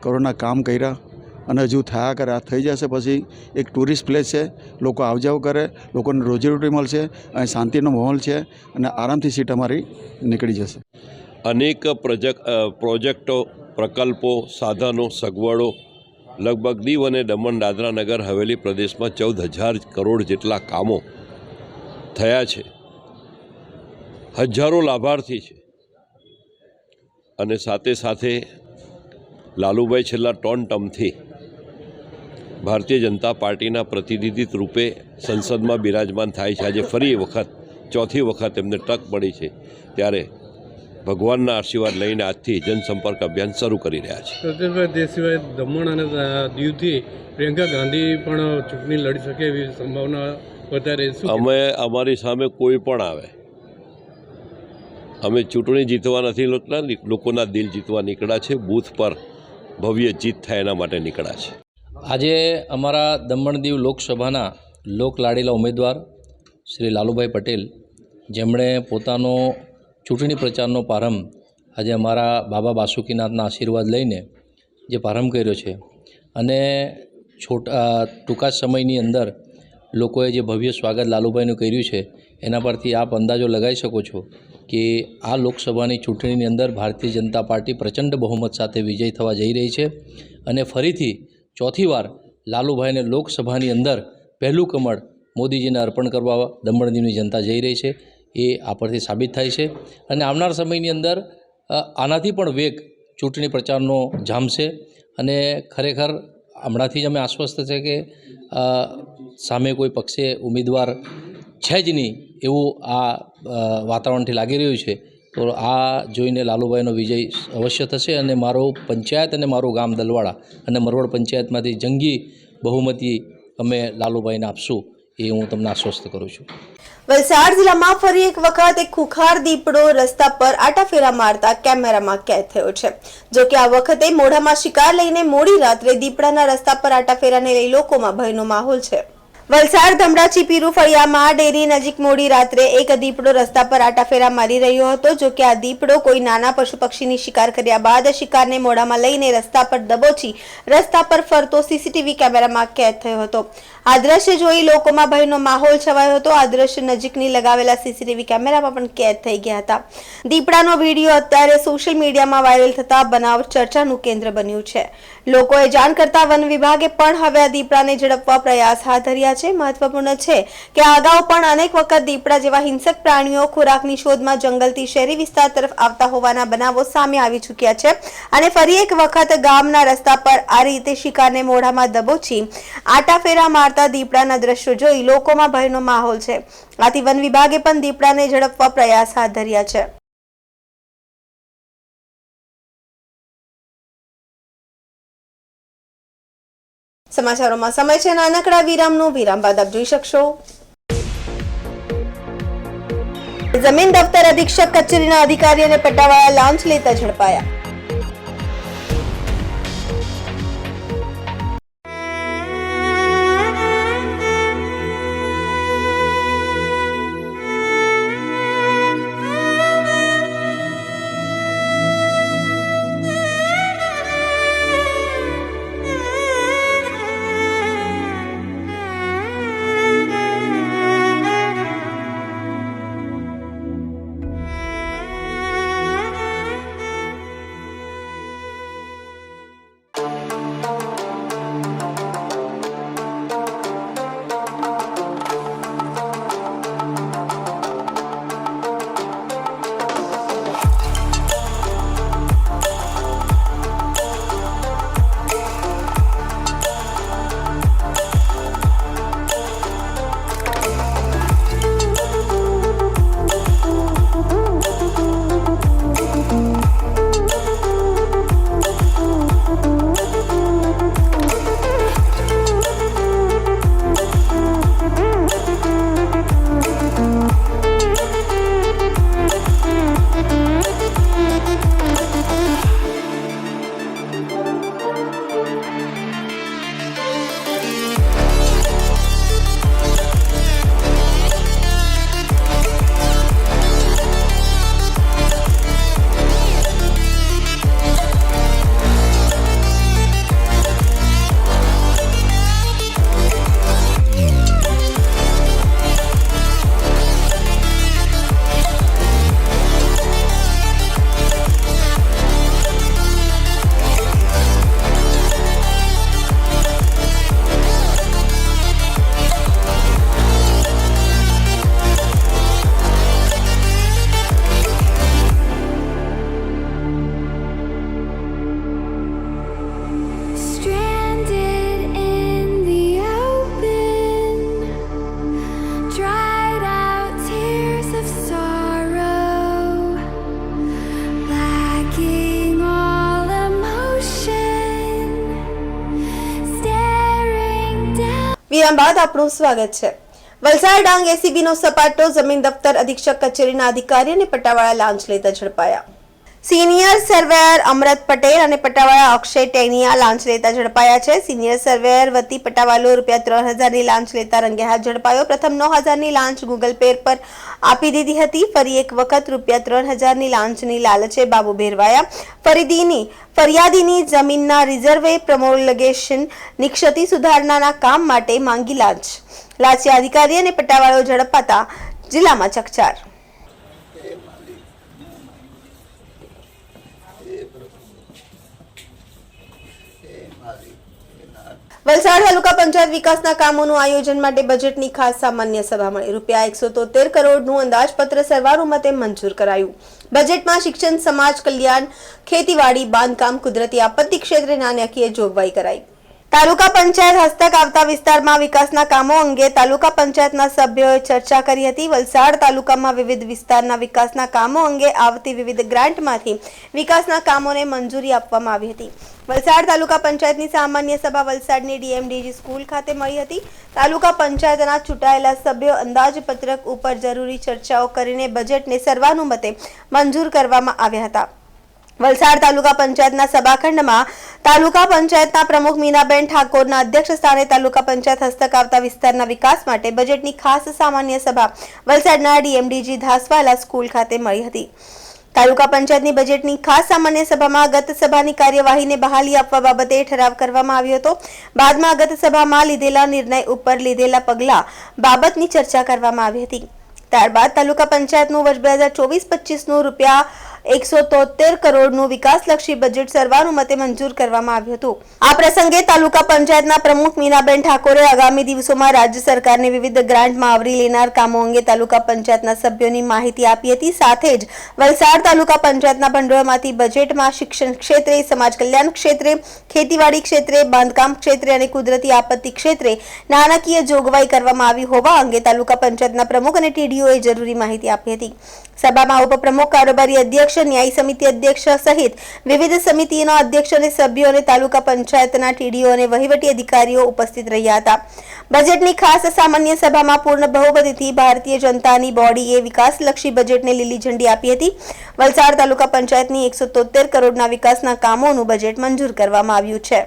કરોડના કામ કર્યા અને હજુ થયા કરે. આ થઈ જશે પછી એક ટુરિસ્ટ પ્લેસ છે. લોકો આવજાવ કરે, લોકોને રોજીરોટી મળશે, અહીં શાંતિનો માહોલ છે અને આરામથી સીટ અમારી નીકળી જશે. અનેક પ્રોજેક્ટો, પ્રકલ્પો, સાધનો, સગવડો લગભગ દીવ અને દમણ દાદરા નગર હવેલી પ્રદેશમાં 14,000 કરોડ જેટલા કામો થયા છે. હજારો લાભાર્થી છે. અને સાથે સાથે લાલુભાઈ છેલ્લા 3 ટર્મથી ભારતીય જનતા પાર્ટીના પ્રતિનિધિત્વ રૂપે સંસદમાં બિરાજમાન થાય છે. આજે ફરી વખત ચોથી વખત એમને તક મળી છે, ત્યારે ભગવાનના આશીર્વાદ લઈને આજથી જનસંપર્ક અભિયાન શરૂ કરી રહ્યા છે. સતીશભાઈ, તે સિવાય દમણ અને દીવથી પ્રિયંકા ગાંધી પણ ચૂંટણી લડી શકે એવી સંભાવના વધારે છે. અમારી સામે કોઈ પણ આવે, અમે ચૂંટણી જીતવા નથી, લોકોના દિલ જીતવા નીકળ્યા છે. બૂથ પર ભવ્ય જીત થાય એના માટે નીકળ્યા છે. આજે અમારા દમણ દીવ લોકસભાના લોકલાડીલા ઉમેદવાર શ્રી લાલુભાઈ પટેલ, જેમણે પોતાનો ચૂંટણી પ્રચારનો પ્રારંભ આજે અમારા બાબા બાસુકીનાથના આશીર્વાદ લઈને જે પ્રારંભ કર્યો છે, અને ટૂંકા સમયની અંદર લોકોએ જે ભવ્ય સ્વાગત લાલુભાઈનું કર્યું છે, એના પરથી આપ અંદાજો લગાવી શકો છો કે આ લોકસભાની ચૂંટણીની અંદર ભારતીય જનતા પાર્ટી પ્રચંડ બહુમત સાથે વિજય થવા જઈ રહી છે. અને ફરીથી ચોથી વાર લાલુભાઈને લોકસભાની અંદર પહેલું કમળ મોદીજીને અર્પણ કરવા દમણ દીવની જનતા જઈ રહી છે. એ આ પરથી સાબિત થાય છે. અને આવનાર સમયની અંદર આનાથી પણ વેગ ચૂંટણી પ્રચારનો જામશે. અને ખરેખર હમણાંથી જ અમે આશ્વસ્ત છે કે સામે કોઈ પક્ષે ઉમેદવાર છે જ નહીં એવું આ વાતાવરણથી લાગી રહ્યું છે. તો આ જોઈને લાલુભાઈનો વિજય અવશ્ય થશે. અને મારો પંચાયત અને મારું ગામ દલવાડા અને મરવડ પંચાયતમાંથી જંગી બહુમતી અમે લાલુભાઈને આપશું, એ હું તમને આશ્વસ્ત કરું છું. વલસાડ જિલ્લામાં ફરી એક વખત એક ખુખાર દીપડો રસ્તા પર આટાફેરા મારતા કેમેરામાં કેદ થયો છે. જો કે આ વખતે મોઢામાં શિકાર લઈને મોડી રાત્રે દીપડાના રસ્તા પર આટાફેરાને લઈ લોકોમાં ભયનો માહોલ છે. વલસાડ ધમરાચી પીરુ ફળિયામાં ડેરી નજીક મોડી રાત્રે એક દીપડો રસ્તા પર આટાફેરા મારી રહ્યો હતો. જો કે આ દીપડો કોઈ નાના પશુ પક્ષીની શિકાર કર્યા બાદ શિકારને મોઢામાં લઈને રસ્તા પર દબોચી રસ્તા પર ફરતો સીસીટીવી કેમેરામાં કેદ થયો હતો. આ દ્રશ્ય જોઈ લોકોમાં ભયનો માહોલ છવાયો હતો. આ દ્રશ્ય નજીકની લગાવેલા સીસીટીવી કેમેરામાં પણ કેદ થઈ ગયા હતા. દીપડાનો વિડીયો અત્યારે સોશિયલ મીડિયામાં વાયરલ થતા બનાવ ચર્ચાનું કેન્દ્ર બન્યું છે. લોકોએ જાણ કરતા વન વિભાગે પણ હવે આ દીપડાને ઝડપવા પ્રયાસ હાથ ધર્યા છે. મહત્વપૂર્ણ છે કે અગાઉ પણ અનેક વખત દીપડા જેવા હિંસક પ્રાણીઓ ખોરાકની શોધમાં જંગલથી શહેરી વિસ્તાર તરફ આવતા હોવાના બનાવો સામે આવી ચૂક્યા છે. અને ફરી એક વખત ગામના રસ્તા પર આ રીતે શિકારને મોઢામાં દબોચી આટાફેરા મારતા દીપડાના દ્રશ્યો જોઈ લોકોમાં ભયનો માહોલ છે. આથી વન વિભાગે પણ દીપડાને ઝડપવા પ્રયાસ હાથ ધર્યા છે. સમાચારોમાં સમય છે નાનકડા વિરામનો. વિરામ બાદ આપ જોઈ શકશો જમીન દફતર અધિક્ષક કચેરીના અધિકારી અને પટ્ટાવાળા લાંચ લેતા ઝડપાયા. વિરામ બાદ આપનું સ્વાગત છે. વલસાડ ડાંગ એસીબીનો સપાટો જમીન દફતર અધિક્ષક કચેરીના અધિકારી અને પટ્ટાવાળા લાંચ લેતા ઝડપાયા. સિનિયર સર્વેયર અમરત પટેલ અને પટ્ટાવાળા અક્ષય ટેનિયા લાંચ લેતા ઝડપાયા છે. સિનિયર સર્વેયર વતી પટ્ટાવાળો ₹3000 ની લાંચ લેતા રંગે હાથ ઝડપાયો. પ્રથમ 9000 ની લાંચ ગૂગલ પે પર આપી દીધી હતી. ફરી એક વખત ₹3000 ની લાંચની લાલચે બાબુ ભેરવાયા. ફરિયાદીની જમીનના રિઝર્વે પ્રોમોલગેશનની ક્ષતિ સુધારણાના કામ માટે માંગી લાંચ. લાંચિયા અધિકારી અને પટ્ટાવાળો ઝડપાતા જિલ્લામાં ચકચાર. વલસાડ તાલુકા પંચાયત વિકાસના કામોનું આયોજન માટે બજેટની ખાસ સામાન્ય સભા મળી. ₹173 કરોડનું અંદાજપત્ર સર્વાનુમતે મંજૂર કરાયું. બજેટમાં શિક્ષણ, સમાજ કલ્યાણ, ખેતીવાડી, બાંધકામ, કુદરતી આપત્તિ ક્ષેત્રે નાણાકીય જોગવાઈ કરાઈ. તાલુકા પંચાયત હસ્તક આવતા વિસ્તારમાં વિકાસના કામો અંગે તાલુકા પંચાયતના સભ્યોએ ચર્ચા કરી હતી. વલસાડ તાલુકામાં વિવિધ વિસ્તારના વિકાસના કામો અંગે આવતી વિવિધ ગ્રાન્ટમાંથી વિકાસના કામોને મંજૂરી આપવામાં આવી હતી. વલસાડ તાલુકા પંચાયતની સામાન્ય સભા વલસાડની ડીએમડીજી સ્કૂલ ખાતે મળી હતી. તાલુકા પંચાયતના ચૂંટાયેલા સભ્યો અંદાજપત્રક ઉપર જરૂરી ચર્ચાઓ કરીને બજેટને સર્વાનુમતે મંજૂર કરવામાં આવ્યા હતા. વલસાડ તાલુકા પંચાયતના સભાખંડમાં તાલુકા પંચાયતના પ્રમુખ મીનાબેન ઠાકોરના અધ્યક્ષ સ્થાને તાલુકા પંચાયત હસ્તક આવતા વિસ્તારના વિકાસ માટે બજેટની ખાસ સામાન્ય સભા વલસાડના ડીએમડીજી ધાસવાલા સ્કૂલ ખાતે મળી હતી. તાલુકા પંચાયતની બજેટની ખાસ સામાન્ય સભામાં ગત સભાની કાર્યવાહીને બહાલી આપવા બાબતે ઠરાવ કરવામાં આવ્યો હતો. બાદમાં ગત સભામાં લીધેલા નિર્ણય ઉપર લીધેલા પગલાં બાબતની ચર્ચા કરવામાં આવી હતી. ત્યારબાદ તાલુકા પંચાયતનું વર્ષ 2024-25નું ₹173 કરોડનું વિકાસલક્ષી બજેટ સર્વાનુમતે મંજૂર કરવામાં આવ્યું હતું. આ પ્રસંગે તાલુકા પંચાયતના પ્રમુખ મીનાબેન ઠાકોરે આગામી દિવસોમાં રાજ્ય સરકારની વિવિધ ગ્રાન્ટમાં આવરી લેનાર કામો અંગે તાલુકા પંચાયતના સભ્યોની માહિતી આપી હતી. સાથે જ વલસાડ તાલુકા પંચાયતના ભંડોળમાંથી બજેટમાં શિક્ષણ ક્ષેત્રે, સમાજ કલ્યાણ ક્ષેત્રે, ખેતીવાડી ક્ષેત્રે, બાંધકામ ક્ષેત્રે અને કુદરતી આપત્તિ ક્ષેત્રે નાણાકીય જોગવાઈ કરવામાં આવી હોવા અંગે તાલુકા પંચાયતના પ્રમુખ અને ટીડીઓએ જરૂરી માહિતી આપી હતી. સભામાં ઉપપ્રમુખ, કારોબારી અધ્યક્ષ અધ્યક્ષ, ન્યાય સમિતિ અધ્યક્ષ સહિત વિવિધ સમિતિના અધ્યક્ષ અને સભ્યો અને તાલુકા પંચાયતના ટીડીઓ અને વહીવટી અધિકારીઓ ઉપસ્થિત રહ્યા હતા. બજેટની ખાસ સામાન્ય સભામાં પૂર્ણ બહુમતીથી ભારતીય જનતાની બોડીએ વિકાસલક્ષી બજેટને લીલી ઝંડી આપી હતી. વલસાડ તાલુકા પંચાયતની 173 કરોડના વિકાસના કામોનું બજેટ મંજૂર કરવામાં આવ્યું છે.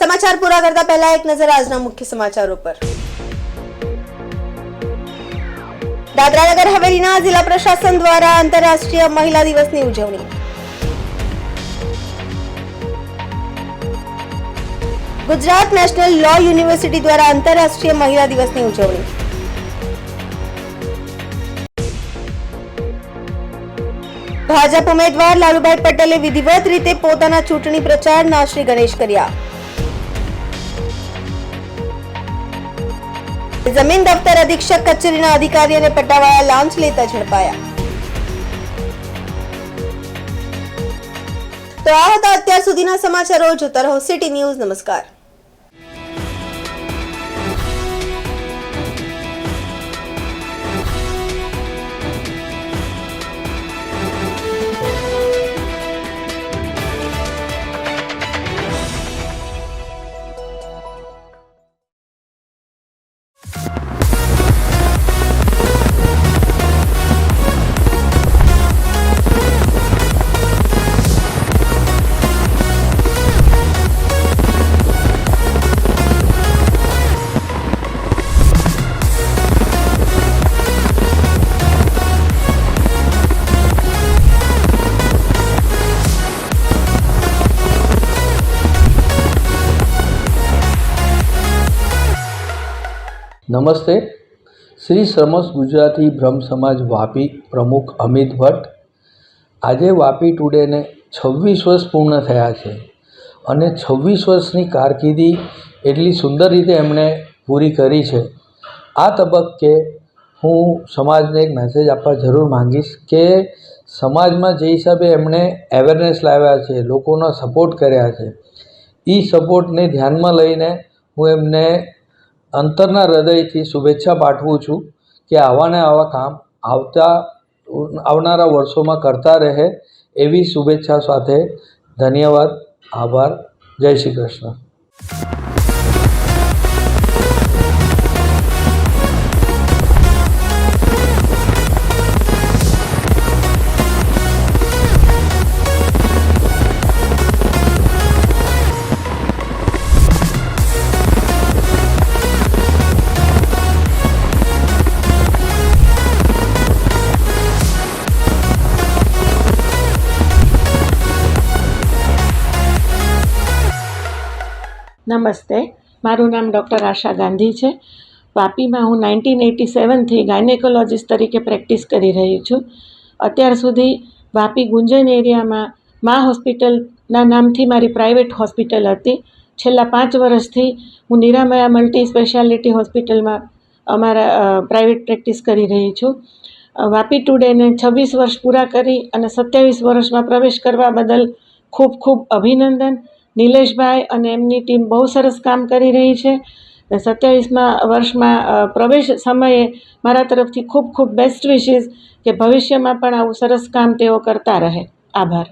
સમાચાર પૂરા કરતા પહેલા એક નજર આજના મુખ્ય સમાચારો પર. દાદરા નગર હવેલીના જિલ્લા પ્રશાસન દ્વારા આંતરરાષ્ટ્રીય મહિલા દિવસની ઉજવણી. ગુજરાત નેશનલ લો યુનિવર્સિટી દ્વારા આંતરરાષ્ટ્રીય મહિલા દિવસની ઉજવણી. ભાજપ ઉમેદવાર લાલુભાઈ પટેલે વિધિવત રીતે પોતાના ચૂંટણી પ્રચારના શ્રી ગણેશ કર્યા. જમીન દફતર અધિક્ષક કચેરીના અધિકારી અને પટ્ટાવાળા લાંચ લેતા ઝડપાયા. તો આ હતા અત્યાર સુધીના સમાચારો. જોતા રહો સિટી ન્યૂઝ. નમસ્કાર. નમસ્તે. શ્રી સમસ્ત ગુજરાતી બ્રહ્મ સમાજ વાપી પ્રમુખ અમિત ભટ્ટ. આજે વાપી ટુડેને 26 વર્ષ પૂર્ણ થયા છે અને 26 વર્ષની કારકિર્દી એટલી સુંદર રીતે એમણે પૂરી કરી છે. આ તબક્કે હું સમાજને એક મેસેજ આપવા જરૂર માંગીશ કે સમાજમાં જે હિસાબે એમણે અવેરનેસ લાવ્યા છે, લોકોનો સપોર્ટ કર્યા છે, એ સપોર્ટને ધ્યાનમાં લઈને હું એમને અંતરના હૃદયથી શુભેચ્છા પાઠવું છું કે આવાને આવા કામ આવનારા વર્ષોમાં કરતા રહે એવી શુભેચ્છા સાથે. ધન્યવાદ, આભાર, જય શ્રી કૃષ્ણ. નમસ્તે, મારું નામ ડૉક્ટર આશા ગાંધી છે. વાપીમાં હું 1987થી ગાયનેકોલોજીસ્ટ તરીકે પ્રેક્ટિસ કરી રહી છું. અત્યાર સુધી વાપી ગુંજન એરિયામાં મા હોસ્પિટલના નામથી મારી પ્રાઇવેટ હોસ્પિટલ હતી. છેલ્લા 5 વર્ષથી હું નિરામયા મલ્ટી સ્પેશિયાલિટી હોસ્પિટલમાં અમારા પ્રાઇવેટ પ્રેક્ટિસ કરી રહી છું. વાપી ટુડેને 26 વર્ષ પૂરા કરી અને 27 વર્ષમાં પ્રવેશ કરવા બદલ ખૂબ ખૂબ અભિનંદન. નિલેશભાઈ અને એમની ટીમ બહુ સરસ કામ કરી રહી છે. 27મા વર્ષમાં પ્રવેશ સમયે મારા તરફથી ખૂબ ખૂબ બેસ્ટ વિશીસ કે ભવિષ્યમાં પણ આવું સરસ કામ તેઓ કરતા રહે. આભાર.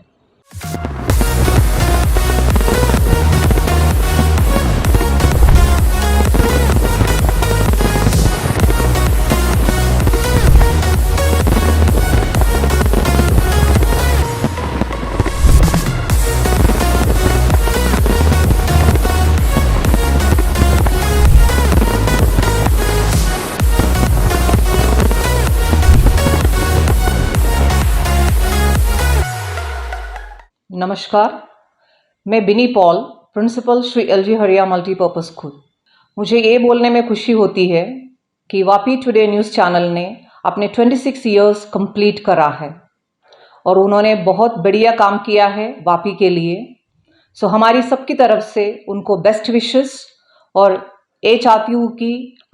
नमस्कार, मैं बिनी पॉल, प्रिंसिपल श्री एलजी हरिया मल्टीपर्पज़ स्कूल. मुझे ये बोलने में खुशी होती है कि वापी टुडे न्यूज़ चैनल ने अपने 26 ईयर्स कंप्लीट करा है और उन्होंने बहुत बढ़िया काम किया है वापी के लिए. सो हमारी सबकी तरफ से उनको बेस्ट विशेस और ये चाहती हूँ कि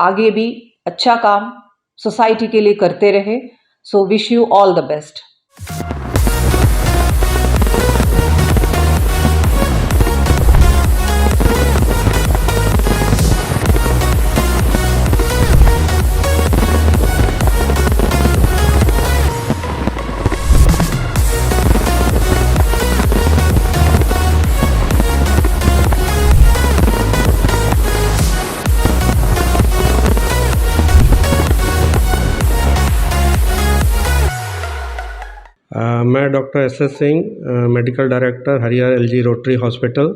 आगे भी अच्छा काम सोसाइटी के लिए करते रहे. So wish you all the best. मैं doctor S Singh, medical director Haria LG Rotary hospital,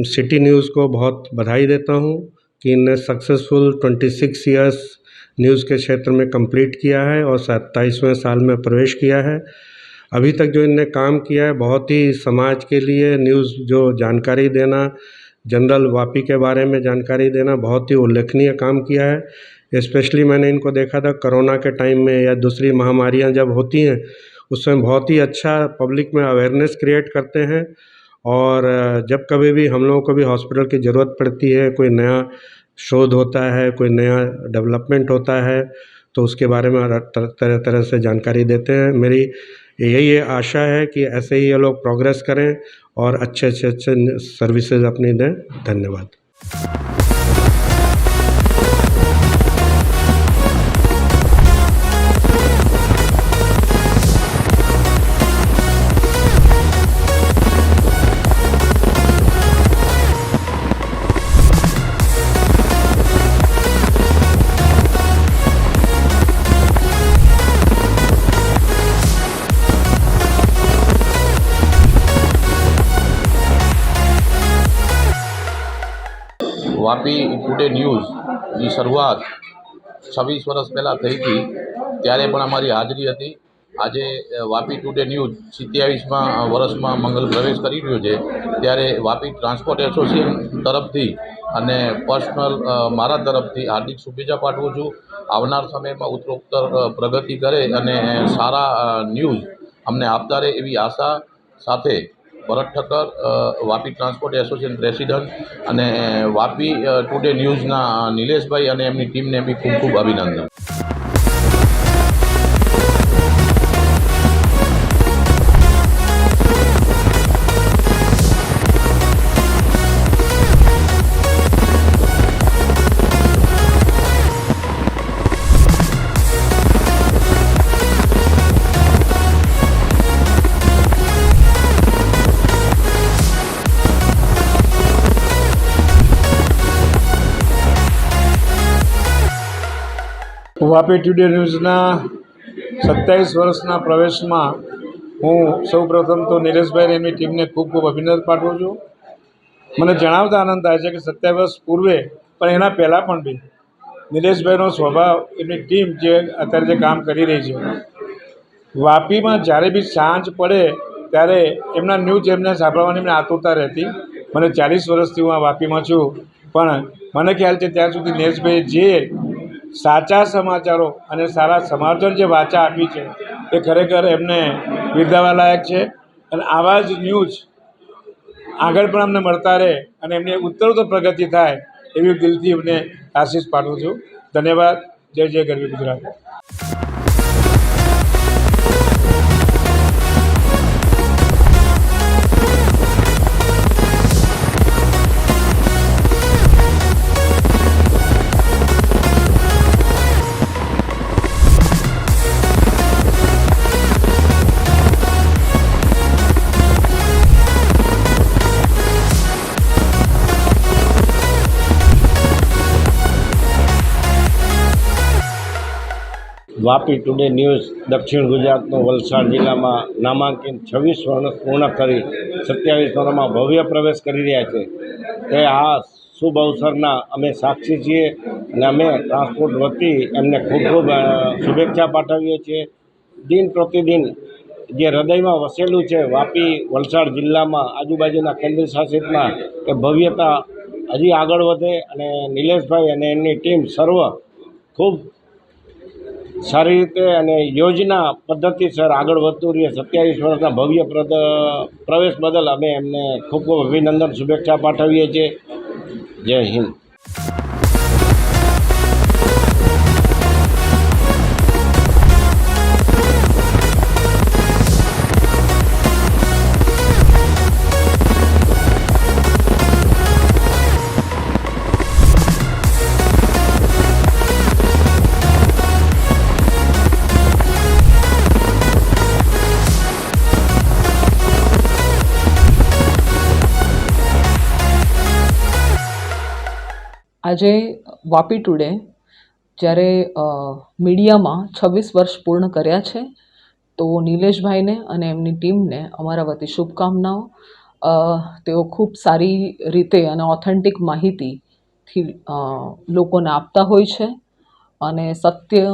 city news को बहुत बधाई देता हूँ कि इनने सक्सेसफुल 26 इयर्स न्यूज़ के क्षेत्र में कंप्लीट किया है और 27वें साल में प्रवेश किया है। अभी तक जो इनने काम किया है बहुत ही समाज के लिए न्यूज़ जो जानकारी देना, जनरल वापी के बारे में जानकारी देना बहुत ही उल्लेखनीय काम किया है। स्पेशली मैंने इनको देखा था कोरोना के टाइम में या दूसरी महामारियां जब होती हैं उसमें बहुत ही अच्छा पब्लिक में अवेयरनेस क्रिएट करते हैं। और जब कभी भी हम लोगों को भी हॉस्पिटल की ज़रूरत पड़ती है, कोई नया शोध होता है, कोई नया डेवलपमेंट होता है, तो उसके बारे में तरह तरह से जानकारी देते हैं। मेरी यही आशा है कि ऐसे ही ये लोग प्रोग्रेस करें और अच्छे सर्विसेज अपनी दें। धन्यवाद। વાપી ટુડે ન્યૂઝની શરૂઆત 26 વર્ષ પહેલાં થઈ હતી, ત્યારે પણ અમારી હાજરી હતી। આજે વાપી ટુડે ન્યૂઝ 27મા વર્ષમાં મંગલ પ્રવેશ કરી રહ્યો છે, ત્યારે વાપી ટ્રાન્સપોર્ટ એસોસિએશન તરફથી અને પર્સનલ મારા તરફથી હાર્દિક શુભેચ્છા પાઠવું છું। આવનાર સમયમાં ઉત્તરોત્તર પ્રગતિ કરે અને સારા ન્યૂઝ અમને આપતા રહે એવી આશા સાથે Bharat Thakkar, Vapi transport association president અને વાપી ટુડે ન્યૂઝના નિલેશભાઈ અને એમની ટીમને બી ખૂબ ખૂબ અભિનંદન। વાપી ટુડે ન્યૂઝના 27 વર્ષના પ્રવેશમાં હું સૌપ્રથમ તો નિલેશભાઈ એમની ટીમને ખૂબ ખૂબ અભિનંદન પાઠવું છું। મને જણાવતા આનંદ થાય છે કે 27 વર્ષ પૂર્વે પણ એના પહેલાં પણ બી નિલેશભાઈનો સ્વભાવ, એમની ટીમ જે અત્યારે જે કામ કરી રહી છે, વાપીમાં જ્યારે બી સાંજ પડે ત્યારે એમના ન્યૂઝ એમને સાંભળવાની એમને આતુરતા રહેતી। મને 40 વર્ષથી હું આ વાપીમાં છું, પણ મને ખ્યાલ છે ત્યાં સુધી નિલેશભાઈ જે સાચા સમાચારો અને સારા સમાચાર જે વાચા આપી છે એ ખરેખર એમને બિરદાવવા લાયક છે। અને આવા જ ન્યૂઝ આગળ પણ અમને મળતા રહે અને એમની ઉત્તરોત્તર પ્રગતિ થાય એવી દિલથી એમને આશીષ પાઠવું છું। ધન્યવાદ। જય જય ગરવી ગુજરાત। વાપી ટુડે ન્યૂઝ દક્ષિણ ગુજરાતનો વલસાડ જિલ્લામાં નામાંકિત 26 વર્ષ પૂર્ણ કરી 27 વર્ષમાં ભવ્ય પ્રવેશ કરી રહ્યા છે, તે આ શુભ અવસરના અમે સાક્ષી છીએ અને અમે ટ્રાન્સપોર્ટ વતી એમને ખૂબ ખૂબ શુભેચ્છા પાઠવીએ છીએ। દિન પ્રતિદિન જે હૃદયમાં વસેલું છે વાપી વલસાડ જિલ્લામાં આજુબાજુના કેન્દ્ર શાસિતમાં કે ભવ્યતા હજી આગળ વધે અને નિલેશભાઈ અને એમની ટીમ સર્વ ખૂબ સારી રીતે અને યોજના પદ્ધતિસર આગળ વધતું રહે। 27 વર્ષના ભવ્ય પ્રવેશ બદલ અમે એમને ખૂબ ખૂબ અભિનંદન, શુભેચ્છા પાઠવીએ છીએ। જય હિન્દ। આજે વાપી ટુડે જ્યારે મીડિયામાં 26 વર્ષ પૂર્ણ કર્યા છે, તો નિલેશભાઈને અને એમની ટીમને અમારા વતી શુભકામનાઓ. તેઓ ખૂબ સારી રીતે અને ઓથેન્ટિક માહિતીથી લોકોને આપતા હોય છે અને સત્ય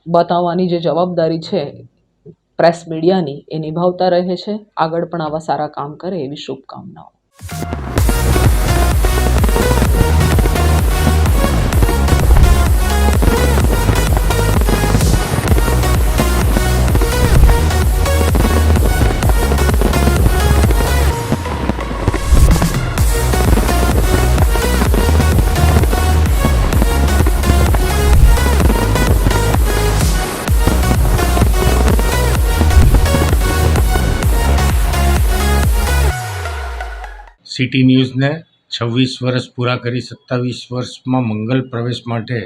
બતાવવાની જે જવાબદારી છે પ્રેસ મીડિયાની એ નિભાવતા રહે છે. આગળ પણ આવા સારા કામ કરે એવી શુભકામનાઓ. સિટી ન્યૂઝને 26 વર્ષ પૂરા કરી 27 વર્ષમાં મંગલ પ્રવેશ માટે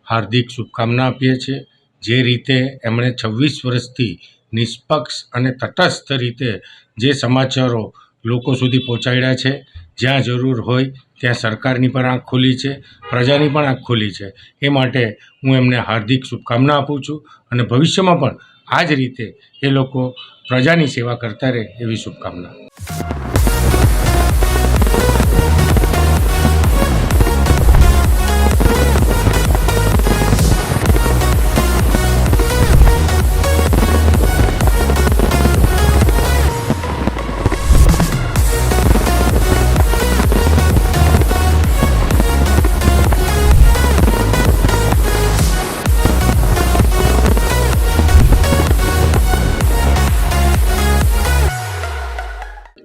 હાર્દિક શુભકામના આપીએ છીએ. જે રીતે એમણે 26 વર્ષથી નિષ્પક્ષ અને તટસ્થ રીતે જે સમાચારો લોકો સુધી પહોંચાડ્યા છે, જ્યાં જરૂર હોય ત્યાં સરકારની પણ આંખ ખુલી છે, પ્રજાની પણ આંખ ખુલી છે. એ માટે હું એમને હાર્દિક શુભકામના આપું છું અને ભવિષ્યમાં પણ આ જ રીતે એ લોકો પ્રજાની સેવા કરતા રહે એવી શુભકામના.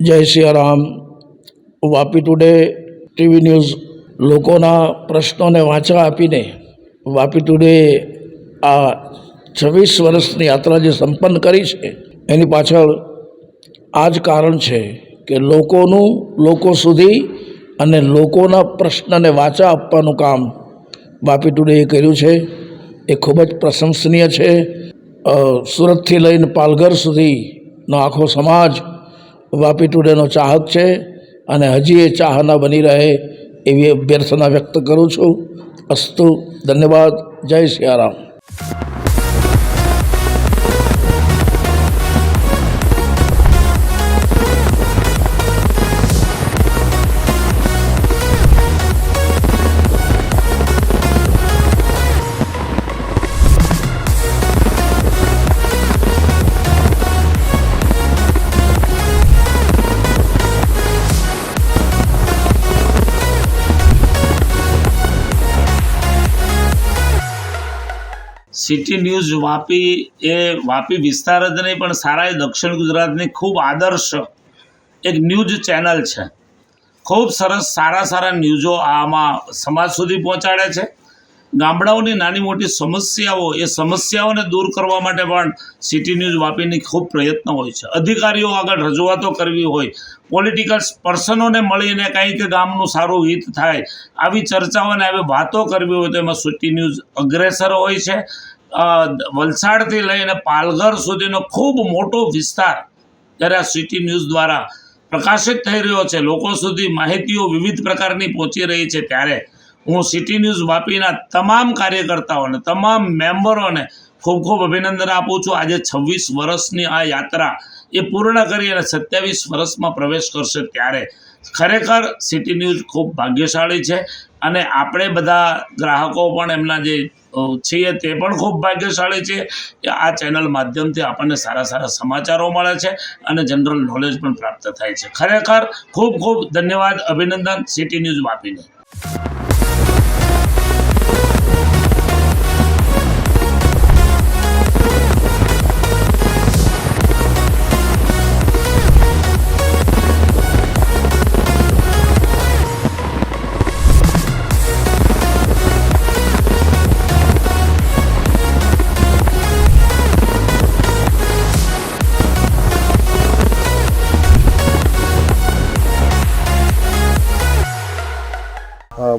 જય Siyaram. Vapi today TV news લોકોના પ્રશ્નોને વાંચા આપીને વાપી ટુડે આ 26 વર્ષની યાત્રા જે સંપન્ન કરી છે એની પાછળ આ જ કારણ છે કે લોકોનું લોકો સુધી અને લોકોના પ્રશ્નને વાંચા આપવાનું કામ વાપી ટુડેએ કર્યું છે. એ ખૂબ જ પ્રશંસનીય છે. સુરતથી લઈને પાલઘર સુધીનો આખો સમાજ વાપી ટુડેનો ચાહક છે અને હજી એ ચાહના બની રહે એવી અભ્યર્થના વ્યક્ત કરું છું. અસ્તુ. ધન્યવાદ. જય સિયારામ. સિટી ન્યૂઝ વાપી એ વાપી વિસ્તાર જ નહીં પણ સારા દક્ષિણ ગુજરાતની ખૂબ આદર્શ એક ન્યૂઝ ચેનલ છે. ખૂબ સરસ સારા ન્યૂઝો આમાં સમાજ સુધી પહોંચાડે છે. ગામડાઓની નાની મોટી સમસ્યાઓ એ સમસ્યાઓને દૂર કરવા માટે પણ સિટી ન્યૂઝ વાપીની ખૂબ પ્રયત્ન હોય છે. અધિકારીઓ આગળ રજૂઆતો કરવી હોય, પોલિટિકલ પર્સનોને મળીને કંઈક ગામનું સારું હિત થાય, આવી ચર્ચાઓને આવી વાતો કરવી હોય તો એમાં સિટી ન્યૂઝ અગ્રેસર હોય છે. વલસાડથી લઈને પાલઘર સુધીનો ખૂબ મોટો વિસ્તાર જ્યારે આ સિટી ન્યૂઝ દ્વારા પ્રકાશિત થઈ રહ્યો છે, લોકો સુધી માહિતીઓ વિવિધ પ્રકારની પહોંચી રહી છે, ત્યારે હું સિટી ન્યૂઝ વાપીના તમામ કાર્યકર્તાઓને, તમામ મેમ્બરોને ખૂબ ખૂબ અભિનંદન આપું છું. આજે 26 વર્ષની આ યાત્રા એ પૂર્ણ કરી અને 27 વર્ષમાં પ્રવેશ કરશે, ત્યારે ખરેખર સિટી ન્યૂઝ ખૂબ ભાગ્યશાળી છે અને આપણે બધા ગ્રાહકો પણ એમના જે છીએ તે પણ ખૂબ ભાગ્યશાળી છે કે આ ચેનલ માધ્યમથી આપણને સારા સમાચારો મળે છે અને જનરલ નોલેજ પણ પ્રાપ્ત થાય છે. ખરેખર ખૂબ ખૂબ ધન્યવાદ, અભિનંદન સિટી ન્યૂઝ વાપીને.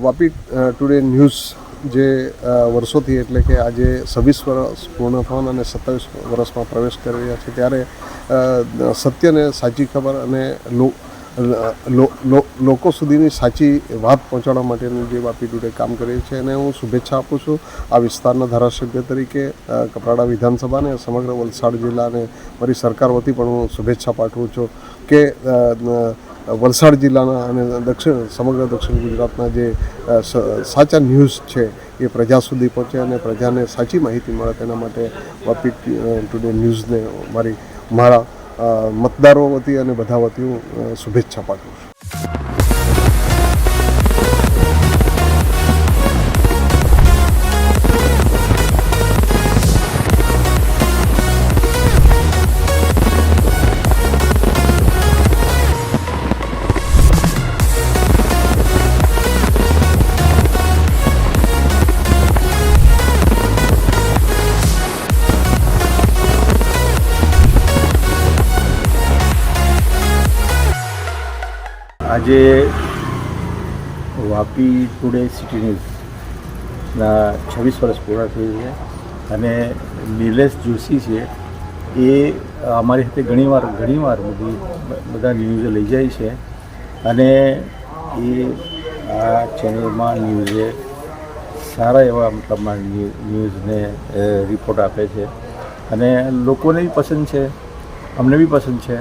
વાપી ટુડે ન્યૂઝ જે વર્ષોથી એટલે કે આજે 26 વર્ષ પૂર્ણ થવાના અને 27 વર્ષમાં પ્રવેશ કરી રહ્યા છે, ત્યારે સત્યને સાચી ખબર અને લોકો સુધીની સાચી વાત પહોંચાડવા માટેનું જે વાપી ટુડે કામ કરે છે એને હું શુભેચ્છા આપું છું. આ વિસ્તારના ધારાસભ્ય તરીકે કપરાડા વિધાનસભાને સમગ્ર વલસાડ જિલ્લાને મારી સરકાર વતી પણ હું શુભેચ્છા પાઠવું છું કે વલસાડ જિલ્લાના અને સમગ્ર દક્ષિણ ગુજરાતના જે સાચા ન્યૂઝ છે એ પ્રજા સુધી પહોંચે અને પ્રજાને સાચી માહિતી મળે તેના માટે વાપી ટુડે ન્યૂઝને મારા મતદારો વતી અને બધા વતી હું શુભેચ્છા પાઠવું છું. આજે વાપી ટુડે સિટી ન્યૂઝના 26 વર્ષ પૂરા થઈ છે અને નિલેશ જોશી છે એ અમારી સાથે ઘણીવાર બધા ન્યૂઝ લઈ જાય છે અને એ આ ચેનલમાં ન્યૂઝે સારા એવા મતલબમાં ન્યૂઝને રિપોર્ટ આપે છે અને લોકોને બી પસંદ છે, અમને બી પસંદ છે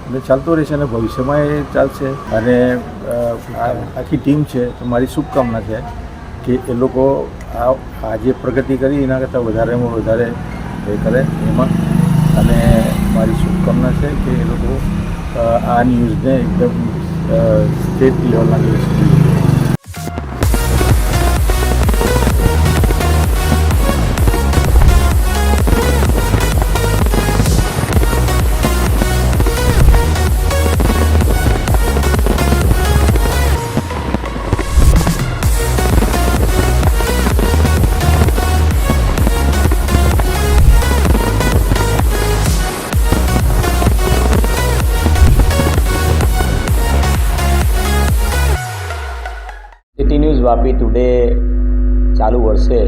એટલે ચાલતો રહેશે અને ભવિષ્યમાં એ ચાલશે. અને આખી ટીમ છે તો મારી શુભકામના છે કે એ લોકો આ જે પ્રગતિ કરી એના કરતાં વધારેમાં વધારે એ કરે એમાં, અને મારી શુભકામના છે કે એ લોકો આ ન્યૂઝને એકદમ સ્ટેટ લેવલના ન્યૂઝ સુધી. સિટી ન્યૂઝ વાપી ટુડે ચાલુ વર્ષે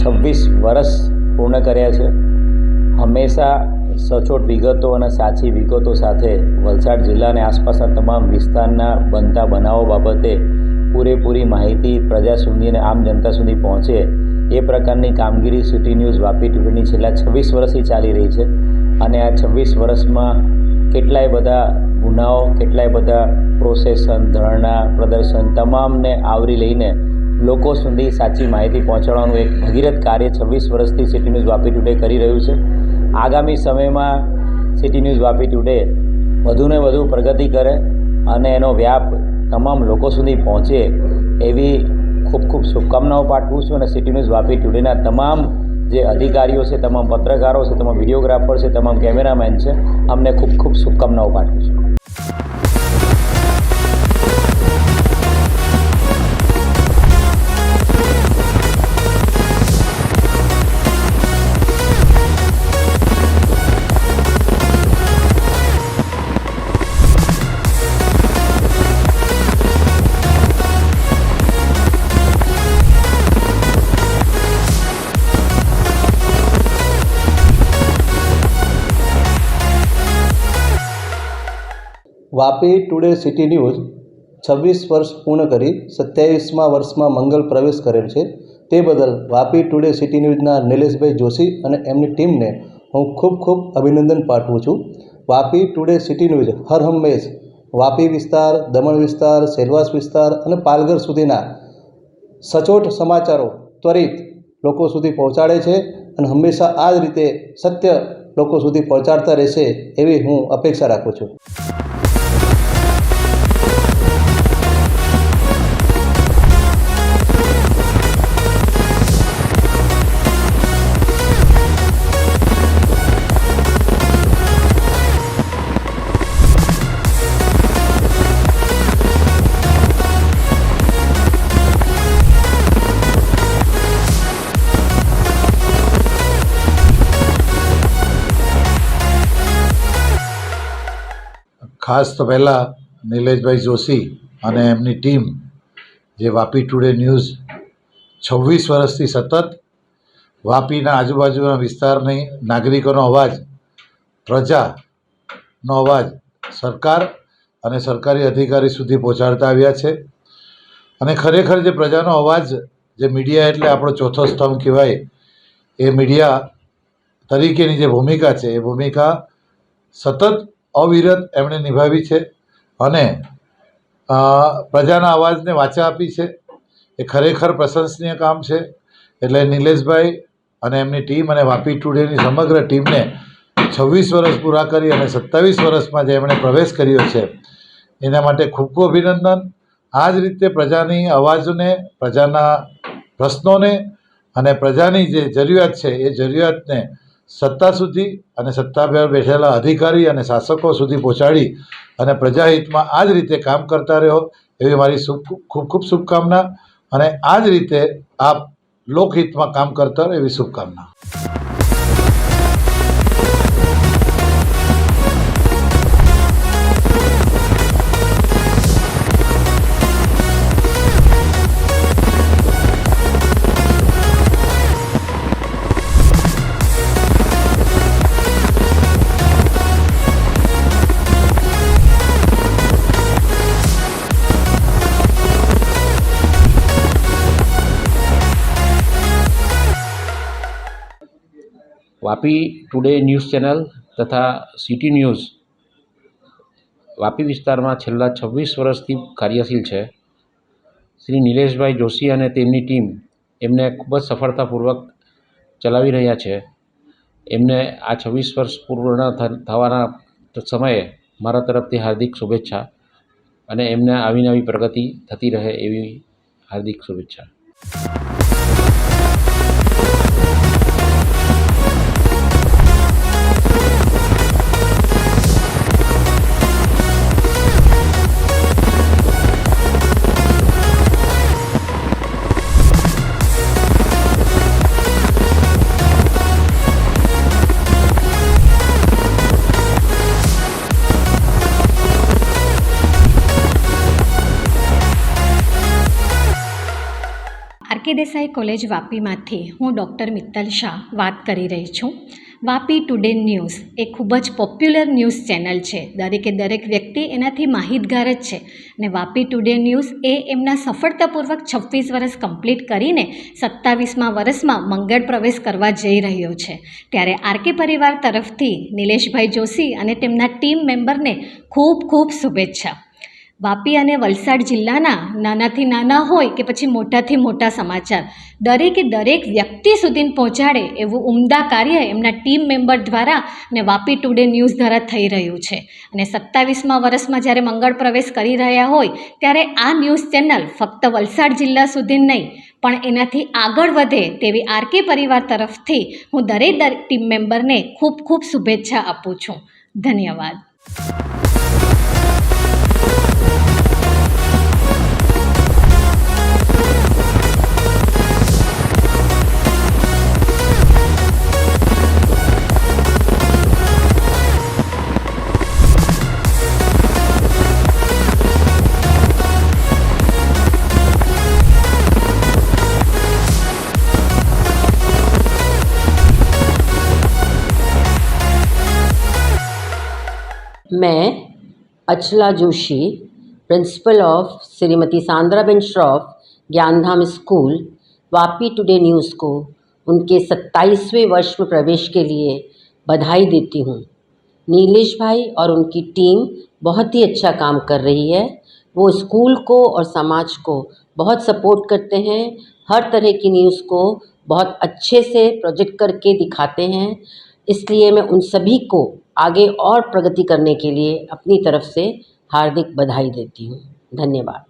26 વર્ષ પૂર્ણ કર્યા છે. હંમેશા સચોટ વિગતો અને સાચી વિગતો સાથે વલસાડ જિલ્લા અને આસપાસના તમામ વિસ્તારના બનતા બનાવો બાબતે પૂરેપૂરી માહિતી પ્રજા સુધી અને આમ જનતા સુધી પહોંચે એ પ્રકારની કામગીરી સિટી ન્યૂઝ વાપી ટુડેની છેલ્લા 26 વર્ષથી ચાલી રહી છે. અને આ 26 વર્ષમાં કેટલાય બધા ગુનાઓ, કેટલાય બધા પ્રોસેસન, ધરણા, પ્રદર્શન તમામને આવરી લઈને લોકો સુધી સાચી માહિતી પહોંચાડવાનું એક ભગીરથ કાર્ય 26 વર્ષથી સિટી ન્યૂઝ વાપી ટુડે કરી રહ્યું છે. આગામી સમયમાં સિટી ન્યૂઝ વાપી ટુડે વધુને વધુ પ્રગતિ કરે અને એનો વ્યાપ તમામ લોકો સુધી પહોંચે એવી ખૂબ ખૂબ શુભકામનાઓ પાઠવું છું. અને સિટી ન્યૂઝ વાપી ટુડેના તમામ જે અધિકારીઓ છે, તમામ પત્રકારો છે, તમામ વિડીયોગ્રાફર છે, તમામ કેમેરામેન છે, અમને ખૂબ ખૂબ શુભકામનાઓ પાઠવું છું. વાપી ટુડે સિટી ન્યૂઝ 26 વર્ષ પૂર્ણ કરી 27મા વર્ષમાં મંગલ પ્રવેશ કરેલ છે. તે બદલ વાપી ટુડે સિટી ન્યૂઝના નિલેશભાઈ જોશી અને એમની ટીમને હું ખૂબ ખૂબ અભિનંદન પાઠવું છું. વાપી ટુડે સિટી ન્યૂઝ હર હંમેશ વાપી વિસ્તાર, દમણ વિસ્તાર, સેલવાસ વિસ્તાર અને પાલઘર સુધીના સચોટ સમાચારો ત્વરિત લોકો સુધી પહોંચાડે છે અને હંમેશા આ જ રીતે સત્ય લોકો સુધી પહોંચાડતા રહેશે એવી હું અપેક્ષા રાખું છું. ખાસ તો પહેલાં નિલેશભાઈ જોશી અને એમની ટીમ જે વાપી ટુડે ન્યૂઝ 26 વર્ષથી સતત વાપીના આજુબાજુના વિસ્તારની નાગરિકોનો અવાજ, પ્રજાનો અવાજ સરકાર અને સરકારી અધિકારી સુધી પહોંચાડતા આવ્યા છે. અને ખરેખર જે પ્રજાનો અવાજ, જે મીડિયા એટલે આપણો ચોથો સ્તંભ કહેવાય, એ મીડિયા તરીકેની જે ભૂમિકા છે એ ભૂમિકા સતત અવિરત એમણે નિભાવી છે અને પ્રજાના અવાજને વાચા આપી છે. એ ખરેખર પ્રશંસનીય કામ છે. એટલે નિલેશભાઈ અને એમની ટીમ અને વાપી ટુડેની સમગ્ર ટીમને 26 વર્ષ પૂરા કરી અને 27 વર્ષમાં જે એમણે પ્રવેશ કર્યો છે એના માટે ખૂબ ખૂબ અભિનંદન. આ જ રીતે પ્રજાની અવાજને, પ્રજાના પ્રશ્નોને અને પ્રજાની જે જરૂરિયાત છે એ જરૂરિયાતને સત્તા સુધી અને સત્તા પર બેઠેલા અધિકારી અને શાસકો સુધી પહોંચાડી અને પ્રજાહિતમાં આ જ રીતે કામ કરતા રહો એવી મારી ખૂબ ખૂબ શુભકામના. અને આ જ રીતે આપ લોકહિતમાં કામ કરતા રહો એવી શુભકામના. વાપી ટુડે ન્યૂઝ ચેનલ તથા સિટી ન્યૂઝ વાપી વિસ્તારમાં છેલ્લા 26 વર્ષથી કાર્યશીલ છે. શ્રી નિલેશભાઈ જોશી અને તેમની ટીમ એમને ખૂબ જ સફળતાપૂર્વક ચલાવી રહ્યા છે. એમને આ 26 વર્ષ પૂર્ણ થવાના સમયે મારા તરફથી હાર્દિક શુભેચ્છા અને એમને આવી નવી પ્રગતિ થતી રહે એવી હાર્દિક શુભેચ્છા. આરકે દેસાઈ કોલેજ વાપીમાંથી હું ડૉક્ટર મિત્તલ શાહ વાત કરી રહી છું. વાપી ટુડે ન્યૂઝ એ ખૂબ જ પોપ્યુલર ન્યૂઝ ચેનલ છે. દરેક વ્યક્તિ એનાથી માહિતગાર જ છે. અને વાપી ટુડે ન્યૂઝ એ એમના સફળતાપૂર્વક 26 વર્ષ કમ્પ્લીટ કરીને 27મા વર્ષમાં મંગળ પ્રવેશ કરવા જઈ રહ્યો છે. ત્યારે આરકે પરિવાર તરફથી નિલેશભાઈ જોશી અને તેમના ટીમ મેમ્બરને ખૂબ ખૂબ શુભેચ્છા. વાપી અને વલસાડ જિલ્લાના નાનાથી નાના હોય કે પછી મોટાથી મોટા સમાચાર દરેક વ્યક્તિ સુધી પહોંચાડે એવું ઉમદા કાર્ય એમના ટીમ મેમ્બર દ્વારા અને વાપી ટુડે ન્યૂઝ દ્વારા થઈ રહ્યું છે. અને 27મા વર્ષમાં જ્યારે મંગળ પ્રવેશ કરી રહ્યા હોય ત્યારે આ ન્યૂઝ ચેનલ ફક્ત વલસાડ જિલ્લા સુધી નહીં પણ એનાથી આગળ વધે તેવી આરકે પરિવાર તરફથી હું દરેક ટીમ મેમ્બરને ખૂબ ખૂબ શુભેચ્છા આપું છું. ધન્યવાદ. मैं Achala Joshi principal of Shrimati Sandraben Shroff Gyandham school Vapi today news को उनके 27वें वर्ष में प्रवेश के लिए बधाई देती हूँ. नीलेश भाई और उनकी टीम बहुत ही अच्छा काम कर रही है. वो स्कूल को और समाज को बहुत सपोर्ट करते हैं. हर तरह की न्यूज़ को बहुत अच्छे से प्रोजेक्ट करके दिखाते हैं. इसलिए मैं उन सभी को आगे और प्रगति करने के लिए अपनी तरफ से हार्दिक बधाई देती हूँ. धन्यवाद.